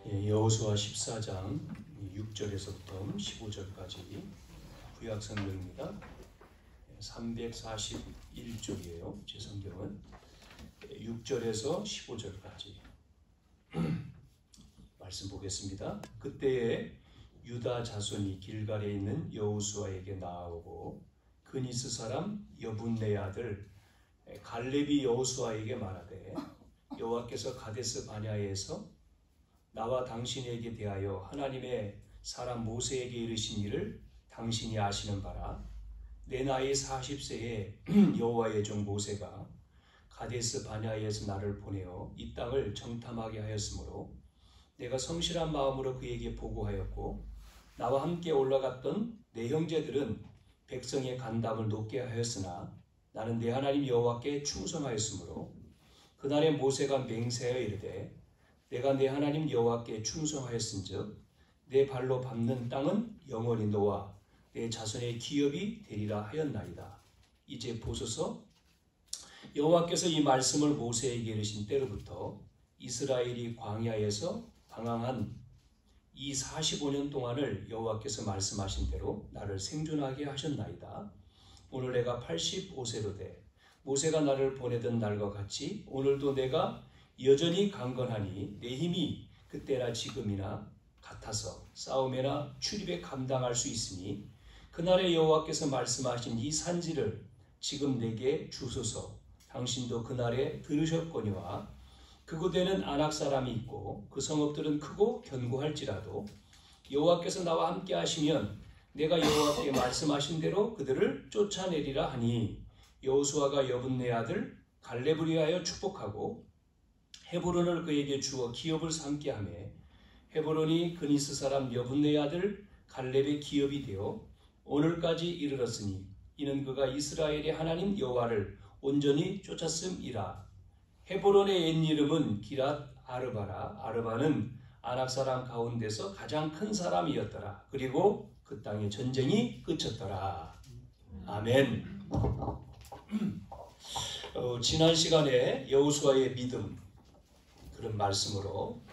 여호수아 14장 6절에서부터 15절까지 구약 성경입니다. 341쪽이에요. 제 성경은 6절에서 15절까지 말씀 보겠습니다. 그때에 유다 자손이 길갈에 있는 여호수아에게 나아오고 그니스 사람 여분네 아들 갈렙이 여호수아에게 말하되 여호와께서 가데스 바냐에서 나와 당신에게 대하여 하나님의 사람 모세에게 이르신 일을 당신이 아시는 바라. 내 나이 40세에 여호와의 종 모세가 가데스 바냐에서 나를 보내어 이 땅을 정탐하게 하였으므로 내가 성실한 마음으로 그에게 보고하였고 나와 함께 올라갔던 내 형제들은 백성의 간담을 높게 하였으나 나는 내 하나님 여호와께 충성하였으므로 그날에 모세가 맹세하여 이르되 내가 내 하나님 여호와께 충성하였은즉 내 발로 밟는 땅은 영원히 너와 내 자손의 기업이 되리라 하였나이다. 이제 보소서, 여호와께서 이 말씀을 모세에게 이르신 때로부터 이스라엘이 광야에서 방황한 이 45년 동안을 여호와께서 말씀하신 대로 나를 생존하게 하셨나이다. 오늘 내가 85세로 돼 모세가 나를 보내던 날과 같이 오늘도 내가 여전히 강건하니 내 힘이 그때나 지금이나 같아서 싸움에나 출입에 감당할 수 있으니 그날에 여호와께서 말씀하신 이 산지를 지금 내게 주소서. 당신도 그날에 들으셨거니와 그곳에는 아낙 사람이 있고 그 성읍들은 크고 견고할지라도 여호와께서 나와 함께 하시면 내가 여호와께 말씀하신 대로 그들을 쫓아내리라 하니 여호수아가 여분네 아들 갈렙을 위하여 축복하고 헤브론을 그에게 주어 기업을 삼게 하며 헤브론이 그니스 사람 여분네 아들 갈렙의 기업이 되어 오늘까지 이르렀으니 이는 그가 이스라엘의 하나님 여호와를 온전히 쫓았음이라. 헤브론의 옛 이름은 기랏 아르바라. 아르바는 아낙 사람 가운데서 가장 큰 사람이었더라. 그리고 그 땅의 전쟁이 그쳤더라. 아멘. 지난 시간에 여호수아의 믿음 그런 말씀으로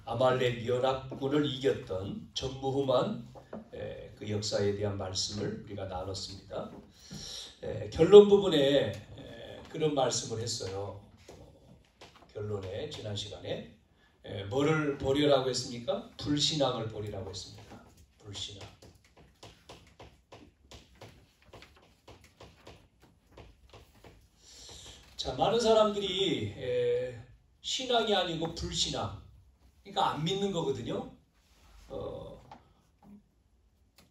아말렉 연합군을 이겼던 전무후만 그 역사에 대한 말씀을 우리가 나눴습니다. 결론 부분에 그런 말씀을 했어요. 결론에 지난 시간에 뭐를 버리라고 했습니까? 불신앙을 버리라고 했습니다. 불신앙. 자, 많은 사람들이 신앙이 아니고 불신앙, 그러니까 안 믿는 거거든요.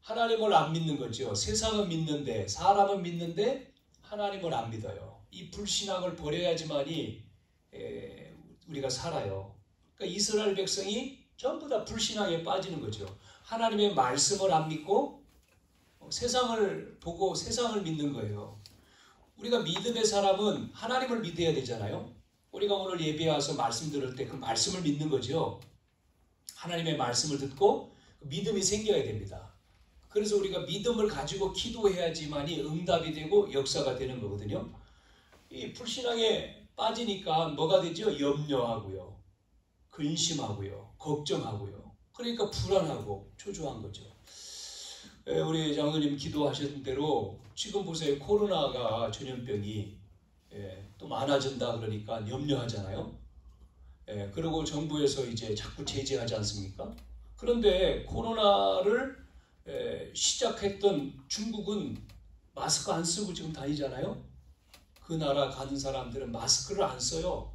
하나님을 안 믿는 거죠. 세상은 믿는데, 사람은 믿는데 하나님을 안 믿어요. 이 불신앙을 버려야지만이 우리가 살아요. 그러니까 이스라엘 백성이 전부 다 불신앙에 빠지는 거죠. 하나님의 말씀을 안 믿고 세상을 보고 세상을 믿는 거예요. 우리가 믿음의 사람은 하나님을 믿어야 되잖아요. 우리가 오늘 예배에 와서 말씀 들을 때 그 말씀을 믿는 거죠. 하나님의 말씀을 듣고 믿음이 생겨야 됩니다. 그래서 우리가 믿음을 가지고 기도해야지만이 응답이 되고 역사가 되는 거거든요. 이 불신앙에 빠지니까 뭐가 되죠? 염려하고요, 근심하고요, 걱정하고요. 그러니까 불안하고 초조한 거죠. 우리 장로님 기도하셨던 대로 지금 보세요. 코로나가 전염병이 또 많아진다 그러니까 염려하잖아요. 그리고 정부에서 이제 자꾸 제재하지 않습니까? 그런데 코로나를 시작했던 중국은 마스크 안 쓰고 지금 다니잖아요. 그 나라 가는 사람들은 마스크를 안 써요.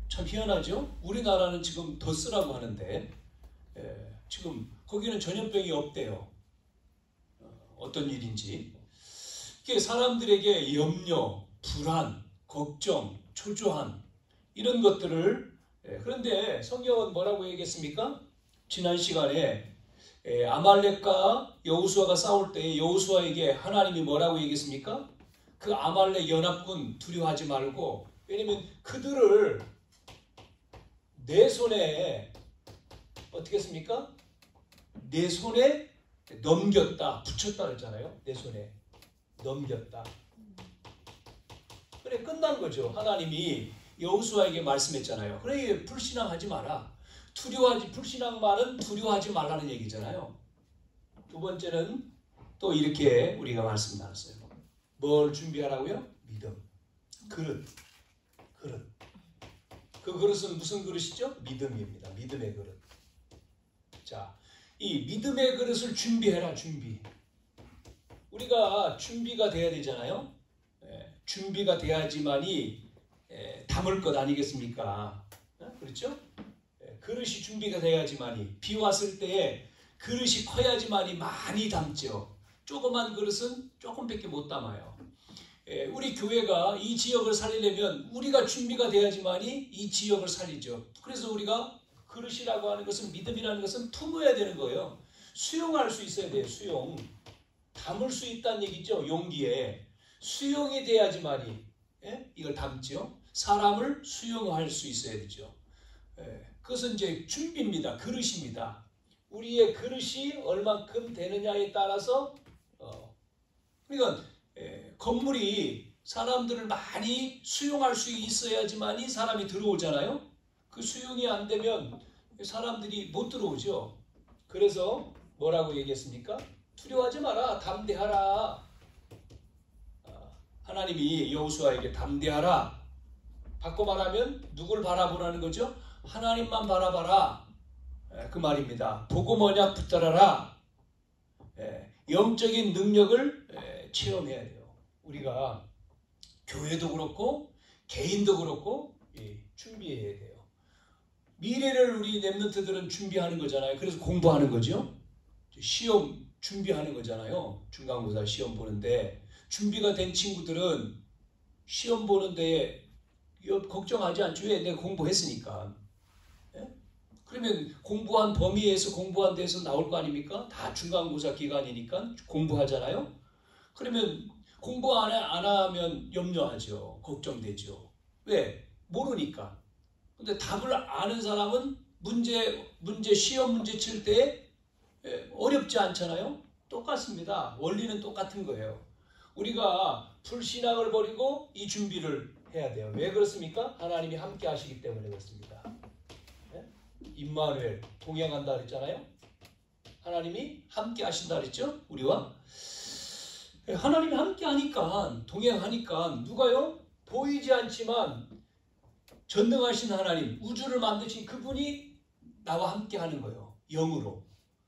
참 희한하죠? 우리나라는 지금 더 쓰라고 하는데 지금 거기는 전염병이 없대요. 어떤 일인지. 사람들에게 염려, 불안, 걱정, 초조한 이런 것들을 그런데 성경은 뭐라고 얘기했습니까? 지난 시간에 아말렉과 여호수아가 싸울 때 여호수아에게 하나님이 뭐라고 얘기했습니까? 그 아말렉 연합군 두려워하지 말고, 왜냐면 그들을 내 손에 어떻게 했습니까? 내 손에 넘겼다, 붙였다 그랬잖아요. 내 손에 넘겼다. 그래, 끝난 거죠. 하나님이 여호수아에게 말씀했잖아요. 그래, 불신앙하지 마라. 불신앙 말은 두려워하지 말라는 얘기잖아요. 두 번째는 또 이렇게 우리가 말씀 나눴어요. 뭘 준비하라고요? 믿음. 그릇. 그 그릇은 무슨 그릇이죠? 믿음입니다. 믿음의 그릇. 자, 이 믿음의 그릇을 준비해라. 준비. 우리가 준비가 돼야 되잖아요. 준비가 돼야지만이 담을 것 아니겠습니까? 그렇죠? 그릇이 준비가 돼야지만이, 비 왔을 때에 그릇이 커야지만이 많이 담죠. 조그만 그릇은 조금밖에 못 담아요. 우리 교회가 이 지역을 살리려면 우리가 준비가 돼야지만이 이 지역을 살리죠. 그래서 우리가 그릇이라고 하는 것은, 믿음이라는 것은 품어야 되는 거예요. 수용할 수 있어야 돼요. 수용. 담을 수 있다는 얘기죠. 용기에. 수용이 돼야지만이 이걸 담죠. 사람을 수용할 수 있어야 되죠. 그것은 이제 준비입니다. 그릇입니다. 우리의 그릇이 얼만큼 되느냐에 따라서 그러니까 건물이 사람들을 많이 수용할 수 있어야지만이 사람이 들어오잖아요. 그 수용이 안 되면 사람들이 못 들어오죠. 그래서 뭐라고 얘기했습니까? 두려워하지 마라. 담대하라. 하나님이 여호수아에게 담대하라. 바꿔 말하면 누굴 바라보라는 거죠? 하나님만 바라봐라. 그 말입니다. 보고 뭐냐 붙들어라. 영적인 능력을 체험해야 돼요. 우리가 교회도 그렇고 개인도 그렇고 준비해야 돼요. 미래를 우리 랩런트들은 준비하는 거잖아요. 그래서 공부하는 거죠. 시험 준비하는 거잖아요. 중간고사 시험 보는데 준비가 된 친구들은 시험 보는데 걱정하지 않죠. 왜? 내가 공부했으니까. 그러면 공부한 범위에서 공부한 데서 나올 거 아닙니까? 다 중간고사 기간이니까 공부하잖아요. 그러면 공부 안 하면 염려하죠. 걱정되죠. 왜? 모르니까. 근데 답을 아는 사람은 시험 문제 칠 때 어렵지 않잖아요. 똑같습니다. 원리는 똑같은 거예요. 우리가 불신앙을 버리고 이 준비를 해야 돼요. 왜 그렇습니까? 하나님이 함께 하시기 때문에 그렇습니다. 임마누엘, 동행한다 그랬잖아요. 하나님이 함께 하신다 그랬죠. 우리와 하나님이 함께 하니까, 동행하니까 누가요? 보이지 않지만 전능하신 하나님, 우주를 만드신 그분이 나와 함께 하는 거예요. 영으로.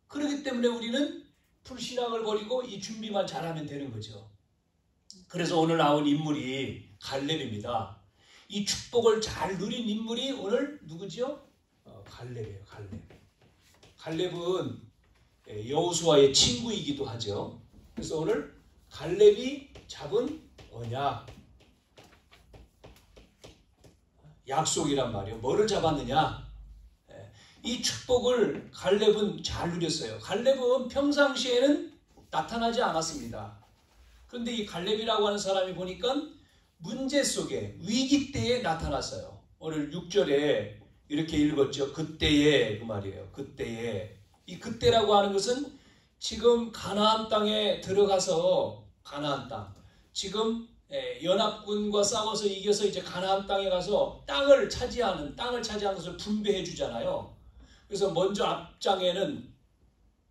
그렇기 때문에 우리는 불신앙을 버리고 이 준비만 잘하면 되는 거죠. 그래서 오늘 나온 인물이 갈렙입니다. 이 축복을 잘 누린 인물이 오늘 누구죠? 갈렙이에요. 갈렙은 여호수아의 친구이기도 하죠. 그래서 오늘 갈렙이 잡은 언약, 약속이란 말이에요. 뭐를 잡았느냐? 이 축복을 갈렙은 잘 누렸어요. 갈렙은 평상시에는 나타나지 않았습니다. 그런데 이 갈렙이라고 하는 사람이 보니까 문제 속에, 위기 때에 나타났어요. 오늘 6절에 이렇게 읽었죠. 그때에, 그 말이에요. 그때에. 이 그때라고 하는 것은 지금 가나안 땅에 들어가서, 가나안 땅, 지금 연합군과 싸워서 이겨서 이제 가나안 땅에 가서 땅을 차지하는 것을 분배해 주잖아요. 그래서 먼저 앞장에는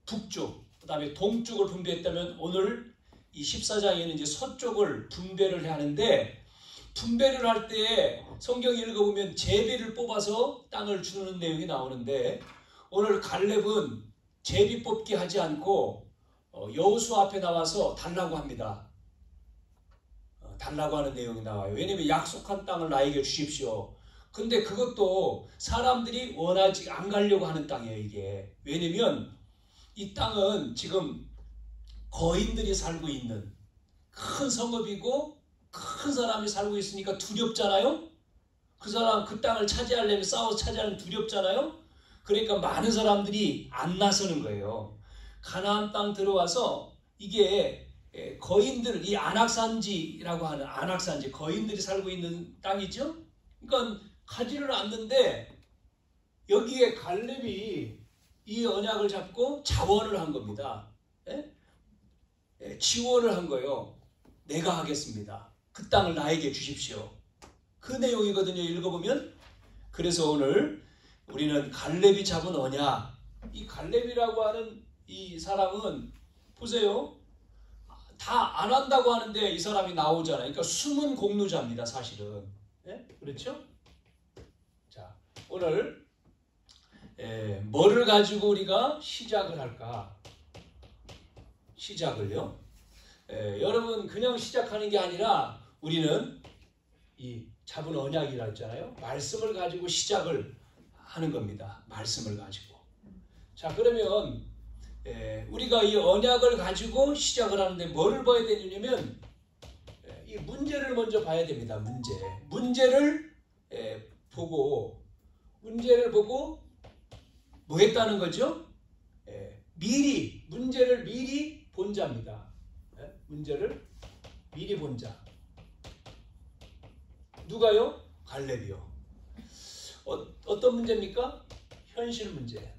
북쪽, 그 다음에 동쪽을 분배했다면 오늘 이 14장에는 이제 서쪽을 분배를 하는데, 분배를 할 때 성경 읽어보면 제비를 뽑아서 땅을 주는 내용이 나오는데, 오늘 갈렙은 제비 뽑기 하지 않고 여호수아 앞에 나와서 달라고 합니다. 달라고 하는 내용이 나와요. 왜냐하면 약속한 땅을 나에게 주십시오. 근데 그것도 사람들이 원하지 안 가려고 하는 땅이에요. 이게 왜냐면 이 땅은 지금 거인들이 살고 있는 큰 성읍이고 큰 사람이 살고 있으니까 두렵잖아요. 그 사람 그 땅을 차지하려면 싸워서 차지하면 두렵잖아요. 그러니까 많은 사람들이 안 나서는 거예요. 가나안 땅 들어와서 이게 거인들, 이 안악산지라고 하는 안악산지, 거인들이 살고 있는 땅이죠. 그러니까 가지를 않는데 여기에 갈렙이 이 언약을 잡고 자원을 한 겁니다. 지원을 한 거예요. 내가 하겠습니다. 그 땅을 나에게 주십시오. 그 내용이거든요. 읽어보면. 그래서 오늘 우리는 갈렙이 잡은 언약. 이 갈렙이라고 하는 이 사람은 보세요. 다 안 한다고 하는데 이 사람이 나오잖아요. 그러니까 숨은 공로자입니다, 사실은. 네? 그렇죠? 자, 오늘 뭐를 가지고 우리가 시작을 할까? 시작을요. 여러분 그냥 시작하는 게 아니라 우리는 이 잡은 언약이라 했잖아요. 말씀을 가지고 시작을 하는 겁니다. 말씀을 가지고. 자, 그러면 우리가 이 언약을 가지고 시작을 하는데 뭐를 봐야 되냐면 이 문제를 먼저 봐야 됩니다. 문제를 보고 뭐 했다는 거죠? 문제를 미리 본 자입니다. 문제를 미리 본 자. 누가요? 갈렙이요. 어떤 문제입니까? 현실 문제.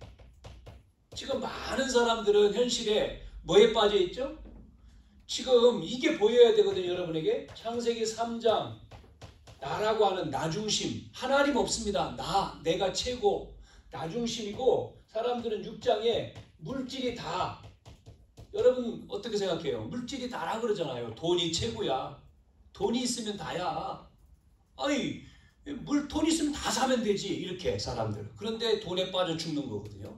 지금 많은 사람들은 현실에 뭐에 빠져 있죠? 지금 이게 보여야 되거든요, 여러분에게. 창세기 3장 나라고 하는 나중심. 하나님 없습니다. 내가 최고. 나중심이고 사람들은 6장에 물질이 다. 여러분 어떻게 생각해요? 물질이 다라 그러잖아요. 돈이 최고야. 돈이 있으면 다야. 아이, 돈 있으면 다 사면 되지. 이렇게 사람들. 그런데 돈에 빠져 죽는 거거든요.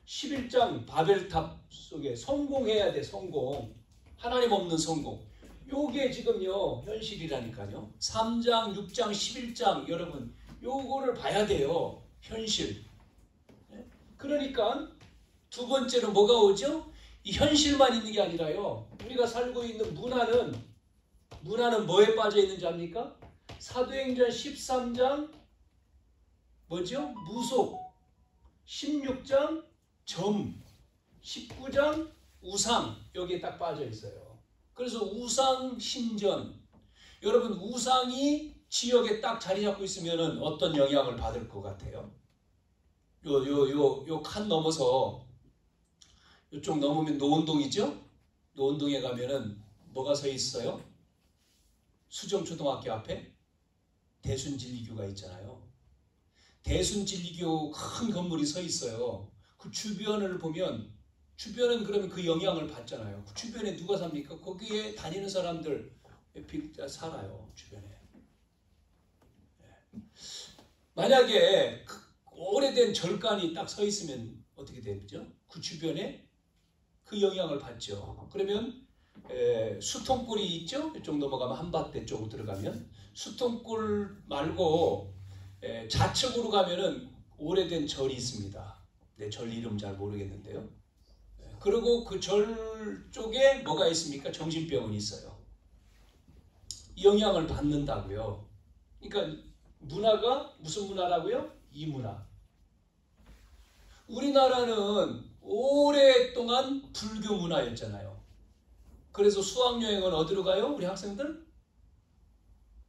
11장 바벨탑 속에 성공해야 돼. 성공. 하나님 없는 성공. 요게 지금요 현실이라니까요. 3장, 6장, 11장 여러분 요거를 봐야 돼요. 현실. 그러니까 두 번째로 뭐가 오죠? 이 현실만 있는 게 아니라요. 우리가 살고 있는 문화는 뭐에 빠져 있는지 압니까? 사도행전 13장 뭐죠? 무속. 16장 점. 19장 우상. 여기에 딱 빠져 있어요. 그래서 우상 신전. 여러분 우상이 지역에 딱 자리 잡고 있으면 어떤 영향을 받을 것 같아요? 요 칸 넘어서 이쪽 넘으면 노원동이죠? 노원동에 가면은 뭐가 서 있어요? 수정초등학교 앞에 대순진리교가 있잖아요. 대순진리교 큰 건물이 서 있어요. 그 주변을 보면 주변은 그러면 그 영향을 받잖아요. 그 주변에 누가 삽니까? 거기에 다니는 사람들 살아요. 주변에. 만약에 오래된 절간이 딱 서 있으면 어떻게 되죠? 그 주변에 그 영향을 받죠. 그러면 수통골이 있죠? 이쪽 넘어가면 한밭대 쪽으로 들어가면 수통골 말고 좌측으로 가면은 오래된 절이 있습니다. 내 절 이름 잘 모르겠는데요. 그리고 그 절 쪽에 뭐가 있습니까? 정신병원이 있어요. 영향을 받는다고요. 그러니까 문화가 무슨 문화라고요? 이 문화. 우리나라는 오랫동안 불교 문화였잖아요. 그래서 수학여행은 어디로 가요? 우리 학생들?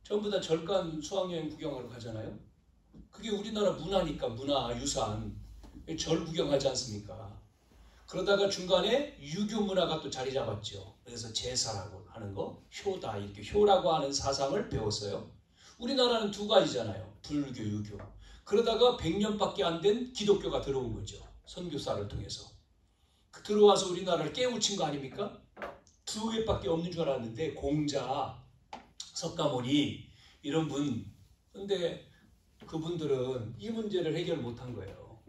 전부 다 절간 수학여행 구경하러 가잖아요. 그게 우리나라 문화니까 문화유산. 절 구경하지 않습니까? 그러다가 중간에 유교 문화가 또 자리 잡았죠. 그래서 제사라고 하는 거, 효다 이렇게 효라고 하는 사상을 배웠어요. 우리나라는 두 가지잖아요. 불교, 유교. 그러다가 100년밖에 안 된 기독교가 들어온 거죠. 선교사를 통해서. 들어와서 우리나라를 깨우친 거 아닙니까? 두 개밖에 없는 줄 알았는데 공자, 석가모니 이런 분. 근데 그분들은 이 문제를 해결 못한 거예요.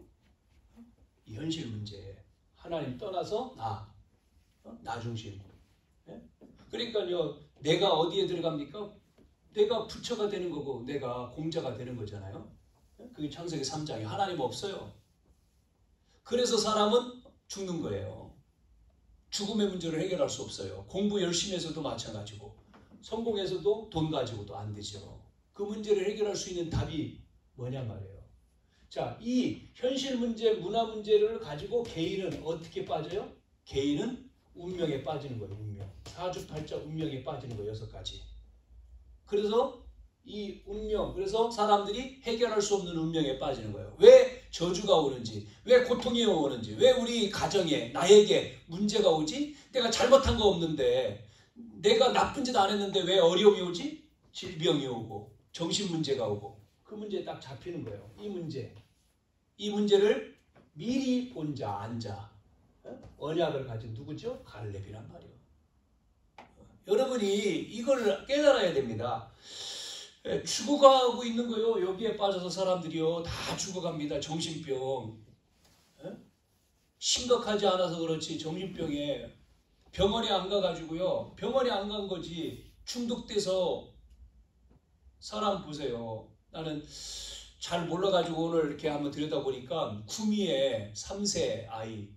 이 현실 문제. 하나님 떠나서 나 중심. 그러니까요. 내가 어디에 들어갑니까? 내가 부처가 되는 거고 내가 공자가 되는 거잖아요. 그게 창세기 3장에 하나님 없어요. 그래서 사람은 죽는 거예요. 죽음의 문제를 해결할 수 없어요. 공부 열심히 해서도 마찬가지고 성공해서도 돈 가지고도 안 되죠. 그 문제를 해결할 수 있는 답이 뭐냐 말이에요. 자, 이 현실 문제, 문화 문제를 가지고 개인은 어떻게 빠져요? 개인은 운명에 빠지는 거예요. 운명. 사주팔자 운명에 빠지는 거예요. 6가지. 그래서 이 운명, 그래서 사람들이 해결할 수 없는 운명에 빠지는 거예요. 왜 저주가 오는지, 왜 고통이 오는지, 왜 우리 가정에, 나에게 문제가 오지? 내가 잘못한 거 없는데, 내가 나쁜 짓 안 했는데 왜 어려움이 오지? 질병이 오고, 정신 문제가 오고, 그 문제에 딱 잡히는 거예요. 이 문제. 이 문제를 미리 본 자, 안자, 언약을 가진 누구죠? 갈렙이란 말이에요. 여러분이 이걸 깨달아야 됩니다. 죽어가고 있는 거요. 여기에 빠져서 사람들이요 다 죽어갑니다. 정신병. 심각하지 않아서 그렇지 정신병에 병원에 안 가가지고요. 병원에 안 간 거지 중독돼서 사람 보세요. 나는 잘 몰라가지고 오늘 이렇게 한번 들여다보니까 구미에 3세 아이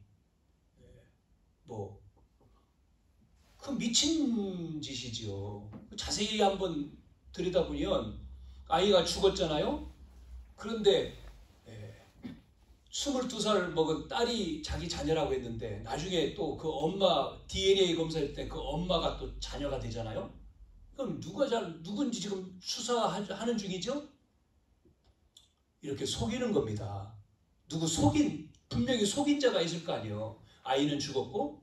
그 미친 짓이지요. 자세히 한번 들여다보면 아이가 죽었잖아요. 그런데 22살 먹은 딸이 자기 자녀라고 했는데 나중에 또 그 엄마 DNA 검사할 때 그 엄마가 또 자녀가 되잖아요. 그럼 누군지 지금 수사하는 중이죠? 이렇게 속이는 겁니다. 분명히 속인 자가 있을 거 아니에요. 아이는 죽었고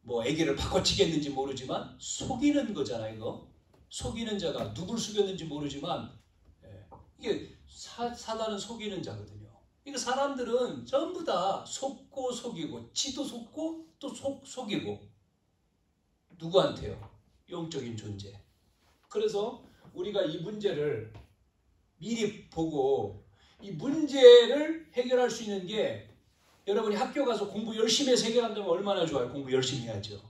아기를 바꿔치겠는지 모르지만 속이는 거잖아요. 이거 속이는 자가 누굴 속였는지 모르지만 이게 사단은 속이는 자거든요. 그러니까 사람들은 전부 다 속고 속이고 지도 속고 또 속이고 누구한테요? 영적인 존재. 그래서 우리가 이 문제를 미리 보고 이 문제를 해결할 수 있는 게 여러분이 학교 가서 공부 열심히 해서 해결한다면 얼마나 좋아요. 공부 열심히 해야죠.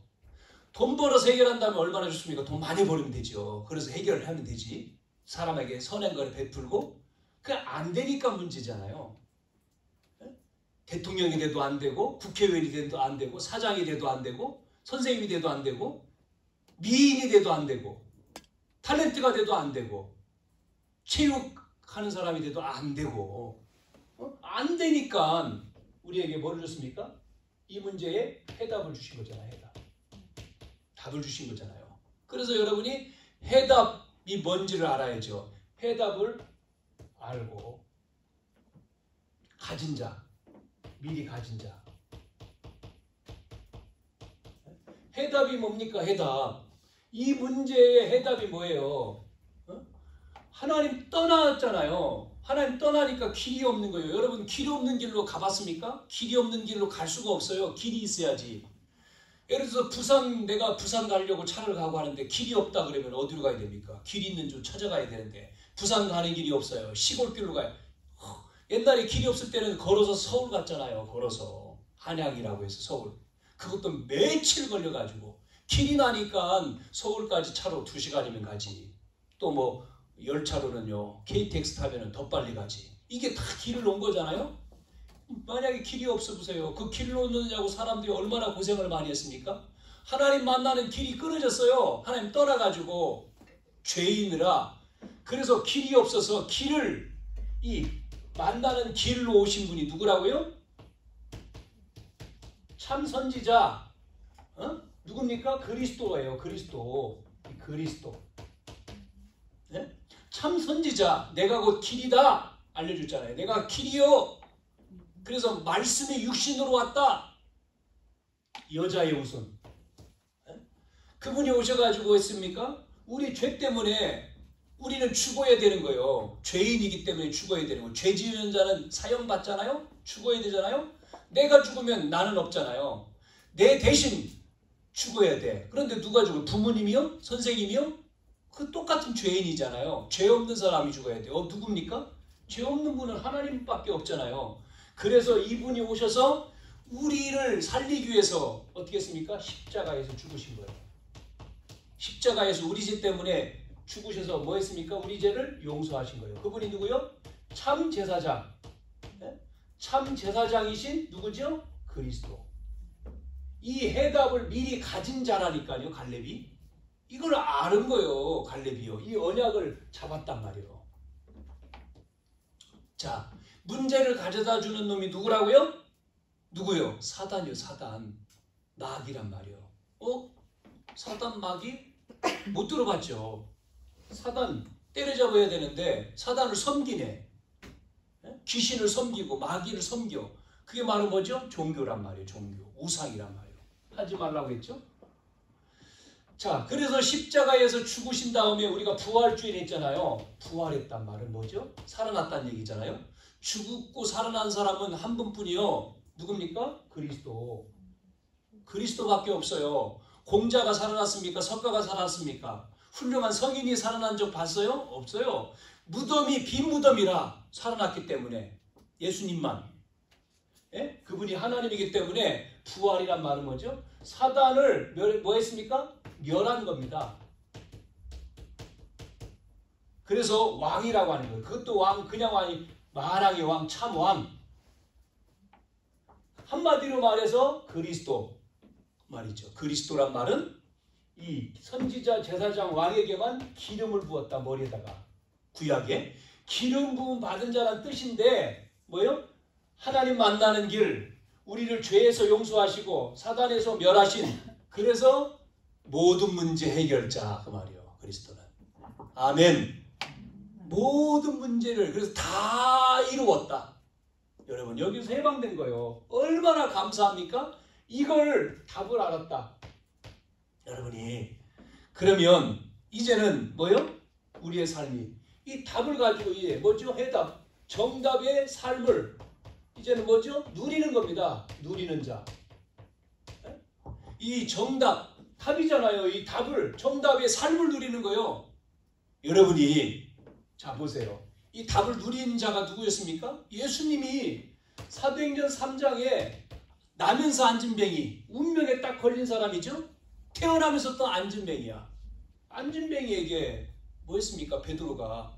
돈 벌어서 해결한다면 얼마나 좋습니까? 돈 많이 벌면 되죠. 그래서 해결을 하면 되지. 사람에게 선한 거를 베풀고 그게 안 되니까 문제잖아요. 대통령이 돼도 안 되고 국회의원이 돼도 안 되고 사장이 돼도 안 되고 선생님이 돼도 안 되고 미인이 돼도 안 되고 탤런트가 돼도 안 되고 체육하는 사람이 돼도 안 되고 안 되니까 우리에게 뭐를 줬습니까? 이 문제에 해답을 주신 거잖아요. 답을 주신 거잖아요. 그래서 여러분이 해답이 뭔지를 알아야죠. 해답을 알고 가진 자, 미리 가진 자. 해답이 뭡니까? 해답. 이 문제의 해답이 뭐예요? 하나님 떠났잖아요. 하나님 떠나니까 길이 없는 거예요. 여러분 길이 없는 길로 가봤습니까? 길이 없는 길로 갈 수가 없어요. 길이 있어야지. 예를 들어서 내가 부산 가려고 차를 가고 하는데 길이 없다 그러면 어디로 가야 됩니까? 길이 있는 줄 찾아가야 되는데 부산 가는 길이 없어요. 시골길로 가요. 옛날에 길이 없을 때는 걸어서 서울 갔잖아요. 걸어서 한양이라고 해서 서울. 그것도 며칠 걸려가지고 길이 나니까 서울까지 차로 2시간이면 가지. 또 열차로는요. KTX 타면은 더 빨리 가지. 이게 다 길을 놓은 거잖아요. 만약에 길이 없어 보세요. 그 길을 놓느냐고 사람들이 얼마나 고생을 많이 했습니까? 하나님 만나는 길이 끊어졌어요. 하나님 떠나가지고 죄인이라. 그래서 길이 없어서 만나는 길로 오신 분이 누구라고요? 참 선지자. 누굽니까? 그리스도예요. 그리스도. 네? 참 선지자. 내가 곧 길이다. 알려줬잖아요. 내가 길이요. 그래서 말씀이 육신으로 왔다. 여자의 우선. 그분이 오셔가지고 했습니까? 우리 죄 때문에 우리는 죽어야 되는 거예요. 죄인이기 때문에 죽어야 되는 거예요. 죄 지은 자는 사형받잖아요. 죽어야 되잖아요. 내가 죽으면 나는 없잖아요. 내 대신 죽어야 돼. 그런데 누가 죽어요? 부모님이요? 선생님이요? 그 똑같은 죄인이잖아요. 죄 없는 사람이 죽어야 돼요. 누굽니까? 죄 없는 분은 하나님밖에 없잖아요. 그래서 이분이 오셔서 우리를 살리기 위해서 어떻게 했습니까? 십자가에서 죽으신 거예요. 십자가에서 우리 죄 때문에 죽으셔서 뭐 했습니까? 우리 죄를 용서하신 거예요. 그분이 누구요? 참 제사장. 참 제사장이신 누구죠? 그리스도. 이 해답을 미리 가진 자라니까요. 갈렙이. 이걸 아는 거예요. 갈렙이요. 이 언약을 잡았단 말이에요. 자, 문제를 가져다 주는 놈이 누구라고요? 누구요? 사단이요. 사단. 마귀란 말이에요. 사단 마귀? 못 들어봤죠. 사단 때려잡아야 되는데 사단을 섬기네. 귀신을 섬기고 마귀를 섬겨. 그게 바로 뭐죠? 종교란 말이에요. 종교. 우상이란 말이에요. 하지 말라고 했죠? 자, 그래서 십자가에서 죽으신 다음에 우리가 부활주일 했잖아요. 부활했단 말은 뭐죠? 살아났다는 얘기잖아요. 죽고 살아난 사람은 한 분뿐이요. 누굽니까? 그리스도. 그리스도밖에 없어요. 공자가 살아났습니까? 석가가 살아났습니까? 훌륭한 성인이 살아난 적 봤어요? 없어요. 무덤이 빈 무덤이라 살아났기 때문에 예수님만. 예? 그분이 하나님이기 때문에 부활이란 말은 뭐죠? 사단을 뭐 했습니까? 멸한 겁니다. 그래서 왕이라고 하는 거예요. 그것도 왕, 그냥 왕이 만왕의 왕, 참왕. 한마디로 말해서 그리스도 말이죠. 그리스도란 말은 이 선지자, 제사장, 왕에게만 기름을 부었다. 머리에다가. 구약에 기름 부음 받은 자란 뜻인데 뭐예요? 하나님 만나는 길, 우리를 죄에서 용서하시고 사단에서 멸하신, 그래서 모든 문제 해결자 그 말이요. 그리스도는. 아멘. 모든 문제를 그래서 다 이루었다. 여러분 여기서 해방된 거예요. 얼마나 감사합니까? 이걸 답을 알았다. 여러분이 그러면 이제는 뭐요? 우리의 삶이 이 답을 가지고 이제 뭐죠? 해답, 정답의 삶을 이제는 뭐죠? 누리는 겁니다. 누리는 자. 이 정답, 답이잖아요. 이 답을, 정답의 삶을 누리는 거예요. 여러분이 자 보세요. 이 답을 누린 자가 누구였습니까? 예수님이 사도행전 3장에 나면서 앉은뱅이, 운명에 딱 걸린 사람이죠? 태어나면서 또 앉은뱅이야. 앉은뱅이에게 뭐 했습니까? 베드로가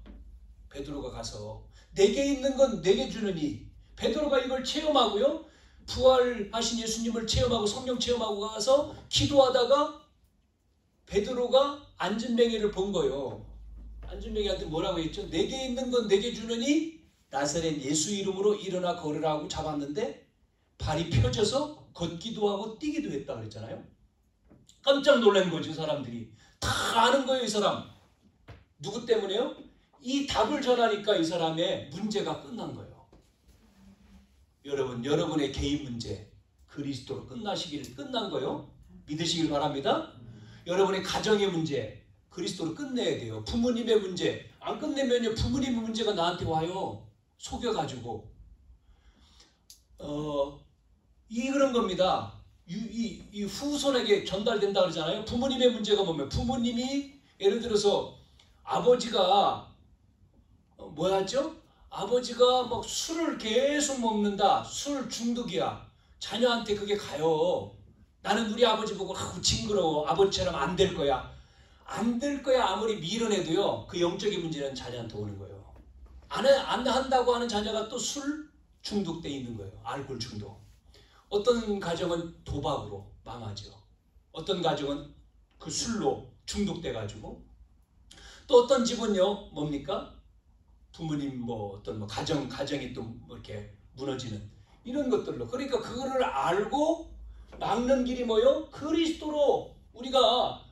가서 내게 있는 건 내게 주느니, 베드로가 이걸 체험하고요. 부활하신 예수님을 체험하고 성령 체험하고 가서 기도하다가 베드로가 앉은뱅이를 본 거예요. 앉은뱅이한테 뭐라고 했죠? 내게 있는 건 내게 주느니 나사렛 예수 이름으로 일어나 걸으라고 잡았는데 발이 펴져서 걷기도 하고 뛰기도 했다 그랬잖아요. 깜짝 놀란 거죠. 사람들이 다 아는 거예요. 이 사람 누구 때문에요? 이 답을 전하니까 이 사람의 문제가 끝난 거예요. 여러분, 여러분의 개인 문제 그리스도로 끝난 거예요. 믿으시길 바랍니다. 여러분의 가정의 문제 그리스도로 끝내야 돼요. 부모님의 문제 안 끝내면요 부모님의 문제가 나한테 와요. 속여가지고 그런 겁니다. 이 후손에게 전달된다 그러잖아요. 부모님의 문제가 뭐면 부모님이 예를 들어서 아버지가 뭐였죠? 아버지가 막 술을 계속 먹는다. 술 중독이야. 자녀한테 그게 가요. 나는 우리 아버지 보고 징그러워. 아버지처럼 안 될 거야. 안 될 거야 아무리 밀어내도요. 그 영적인 문제는 자녀한테 오는 거예요. 안 한다고 하는 자녀가 또 술 중독돼 있는 거예요. 알코올 중독. 어떤 가정은 도박으로 망하죠. 어떤 가정은 그 술로 중독돼가지고 또 어떤 집은요 뭡니까? 부모님 어떤 가정이 또 이렇게 무너지는 이런 것들로. 그러니까 그거를 알고 막는 길이 뭐요? 그리스도로 우리가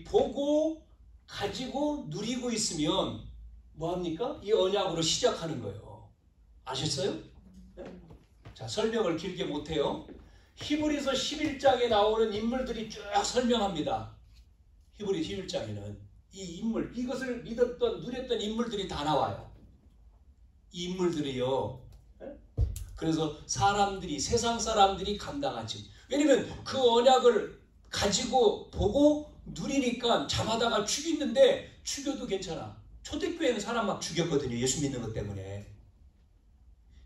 보고 가지고 누리고 있으면 뭐합니까? 이 언약으로 시작하는 거예요. 아셨어요? 네? 자, 설명을 길게 못해요. 히브리서 11장에 나오는 인물들이 쭉 설명합니다. 히브리 11장에는 이 인물, 이것을 믿었던 누렸던 인물들이 다 나와요. 이 인물들이요. 그래서 세상 사람들이 감당하지. 왜냐면 그 언약을 가지고 보고 누리니까 잡아다가 죽이는데 죽여도 괜찮아. 초대교회는 사람 막 죽였거든요. 예수 믿는 것 때문에.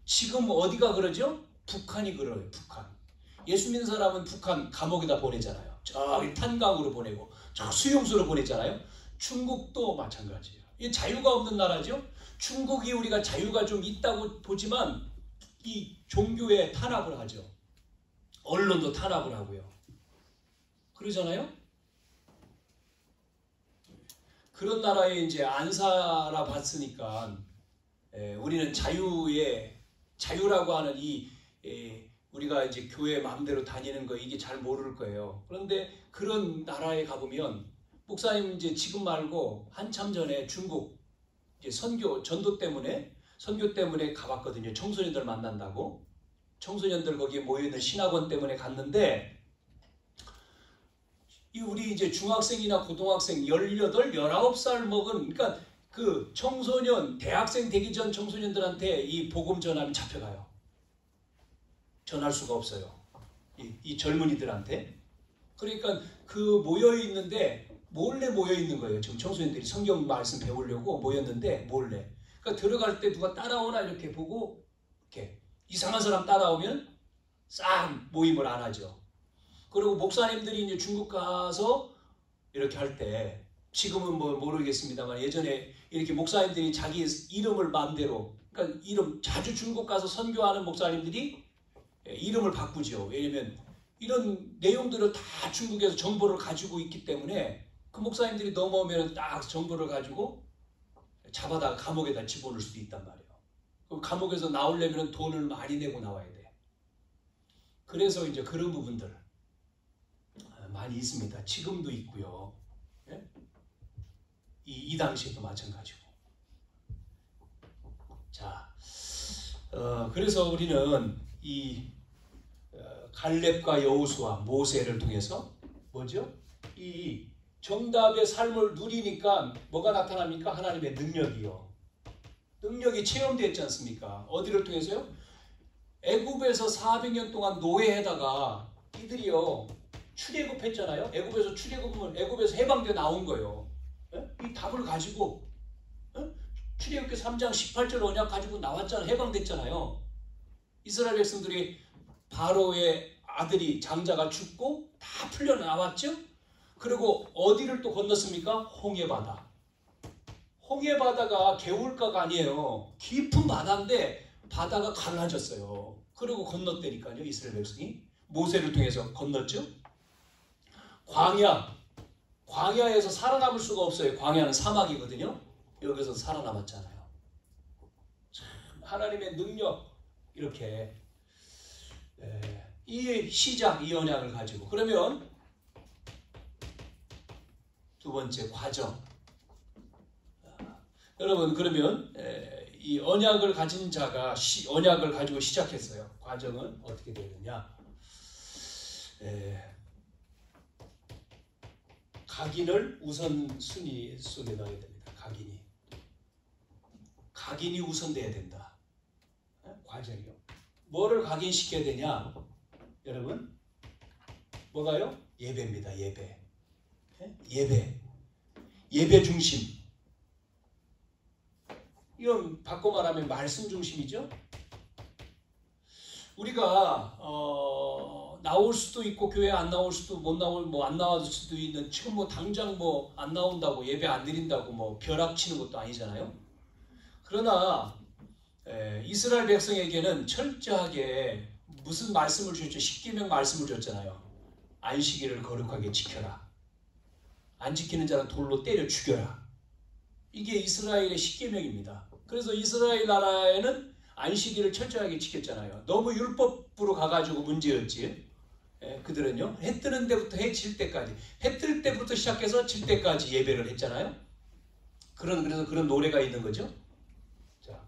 지금 어디가 그러죠? 북한이 그래요. 북한. 예수 믿는 사람은 북한 감옥에다 보내잖아요. 저기 탄광으로 보내고 저 수용소로 보내잖아요. 중국도 마찬가지예요. 이 자유가 없는 나라죠. 중국이 우리가 자유가 좀 있다고 보지만 이 종교에 탄압을 하죠. 언론도 탄압을 하고요. 그러잖아요. 그런 나라에 이제 안 살아봤으니까 우리는 자유라고 하는 우리가 이제 교회 마음대로 다니는 거 이게 잘 모를 거예요. 그런데 그런 나라에 가보면 목사님 이제 지금 말고 한참 전에 중국 이제 전도 때문에 가봤거든요. 청소년들 만난다고. 청소년들 거기에 모여있는 신학원 때문에 갔는데 우리 이제 중학생이나 고등학생 18, 19살 먹은 그러니까 그 청소년, 대학생 되기 전 청소년들한테 이 복음 전하면 잡혀가요. 전할 수가 없어요. 이 젊은이들한테. 그러니까 그 모여 있는데 몰래 모여 있는 거예요. 지금 청소년들이 성경 말씀 배우려고 모였는데 몰래. 그러니까 들어갈 때 누가 따라오나 이렇게 보고 이렇게 이상한 사람 따라오면 싹 모임을 안 하죠. 그리고 목사님들이 이제 중국 가서 이렇게 할 때 지금은 뭐 모르겠습니다만 예전에 이렇게 목사님들이 자기 이름을 마음대로 그러니까 이름 자주 중국 가서 선교하는 목사님들이 이름을 바꾸죠. 왜냐면 이런 내용들을 다 중국에서 정보를 가지고 있기 때문에 그 목사님들이 넘어오면 딱 정보를 가지고 잡아다가 감옥에다 집어넣을 수도 있단 말이에요. 그럼 감옥에서 나오려면 돈을 많이 내고 나와야 돼. 그래서 이제 그런 부분들 많이 있습니다. 지금도 있고요. 예? 이 당시에도 마찬가지고. 자, 그래서 우리는 이 갈렙과 여호수아, 모세를 통해서 뭐죠? 이 정답의 삶을 누리니까 뭐가 나타납니까? 하나님의 능력이요. 능력이 체험됐지 않습니까? 어디를 통해서요? 애굽에서 400년 동안 노예에다가 이들이요 출애굽했잖아요. 애굽에서 출애굽은 애굽에서 해방돼 나온 거예요. 예? 이 답을 가지고 출애굽기 3장 18절 언약 가지고 나왔잖아요. 해방됐잖아요. 이스라엘 백성들이 바로의 아들이 장자가 죽고 다 풀려 나왔죠. 그리고 어디를 또 건넜습니까? 홍해바다. 홍해바다가 개울가가 아니에요. 깊은 바다인데 바다가 갈라졌어요. 그리고 건넜다니까요. 이스라엘 백성이 모세를 통해서 건넜죠. 광야에서 살아남을 수가 없어요. 광야는 사막이거든요. 여기서 살아남았잖아요. 참 하나님의 능력 이렇게 이 시작, 이 언약을 가지고 그러면 두 번째 과정. 여러분 그러면 이 언약을 가진 자가 언약을 가지고 시작했어요. 과정은 어떻게 되느냐? 각인을 우선순위 속에 넣어야 됩니다. 각인이 우선돼야 된다. 과정이요. 뭐를 각인시켜야 되냐? 여러분 뭐가요? 예배입니다. 예배 중심. 이건 바꿔 말하면 말씀 중심이죠. 우리가 나올 수도 있고 교회 안 나올 수도 안 나올 수도 있는 지금 뭐 당장 뭐 안 나온다고 예배 안 드린다고 뭐 벼락치는 것도 아니잖아요. 그러나 이스라엘 백성에게는 철저하게 무슨 말씀을 주셨죠? 십계명 말씀을 줬잖아요. 안식일을 거룩하게 지켜라. 안 지키는 자는 돌로 때려 죽여라. 이게 이스라엘의 십계명입니다. 그래서 이스라엘 나라에는 안식일을 철저하게 지켰잖아요. 너무 율법으로 가가지고 문제였지. 그들은요. 해 뜨는 데부터 해 질 때까지 해 뜰 때부터 시작해서 질 때까지 예배를 했잖아요. 그래서 그런 노래가 있는 거죠. 자,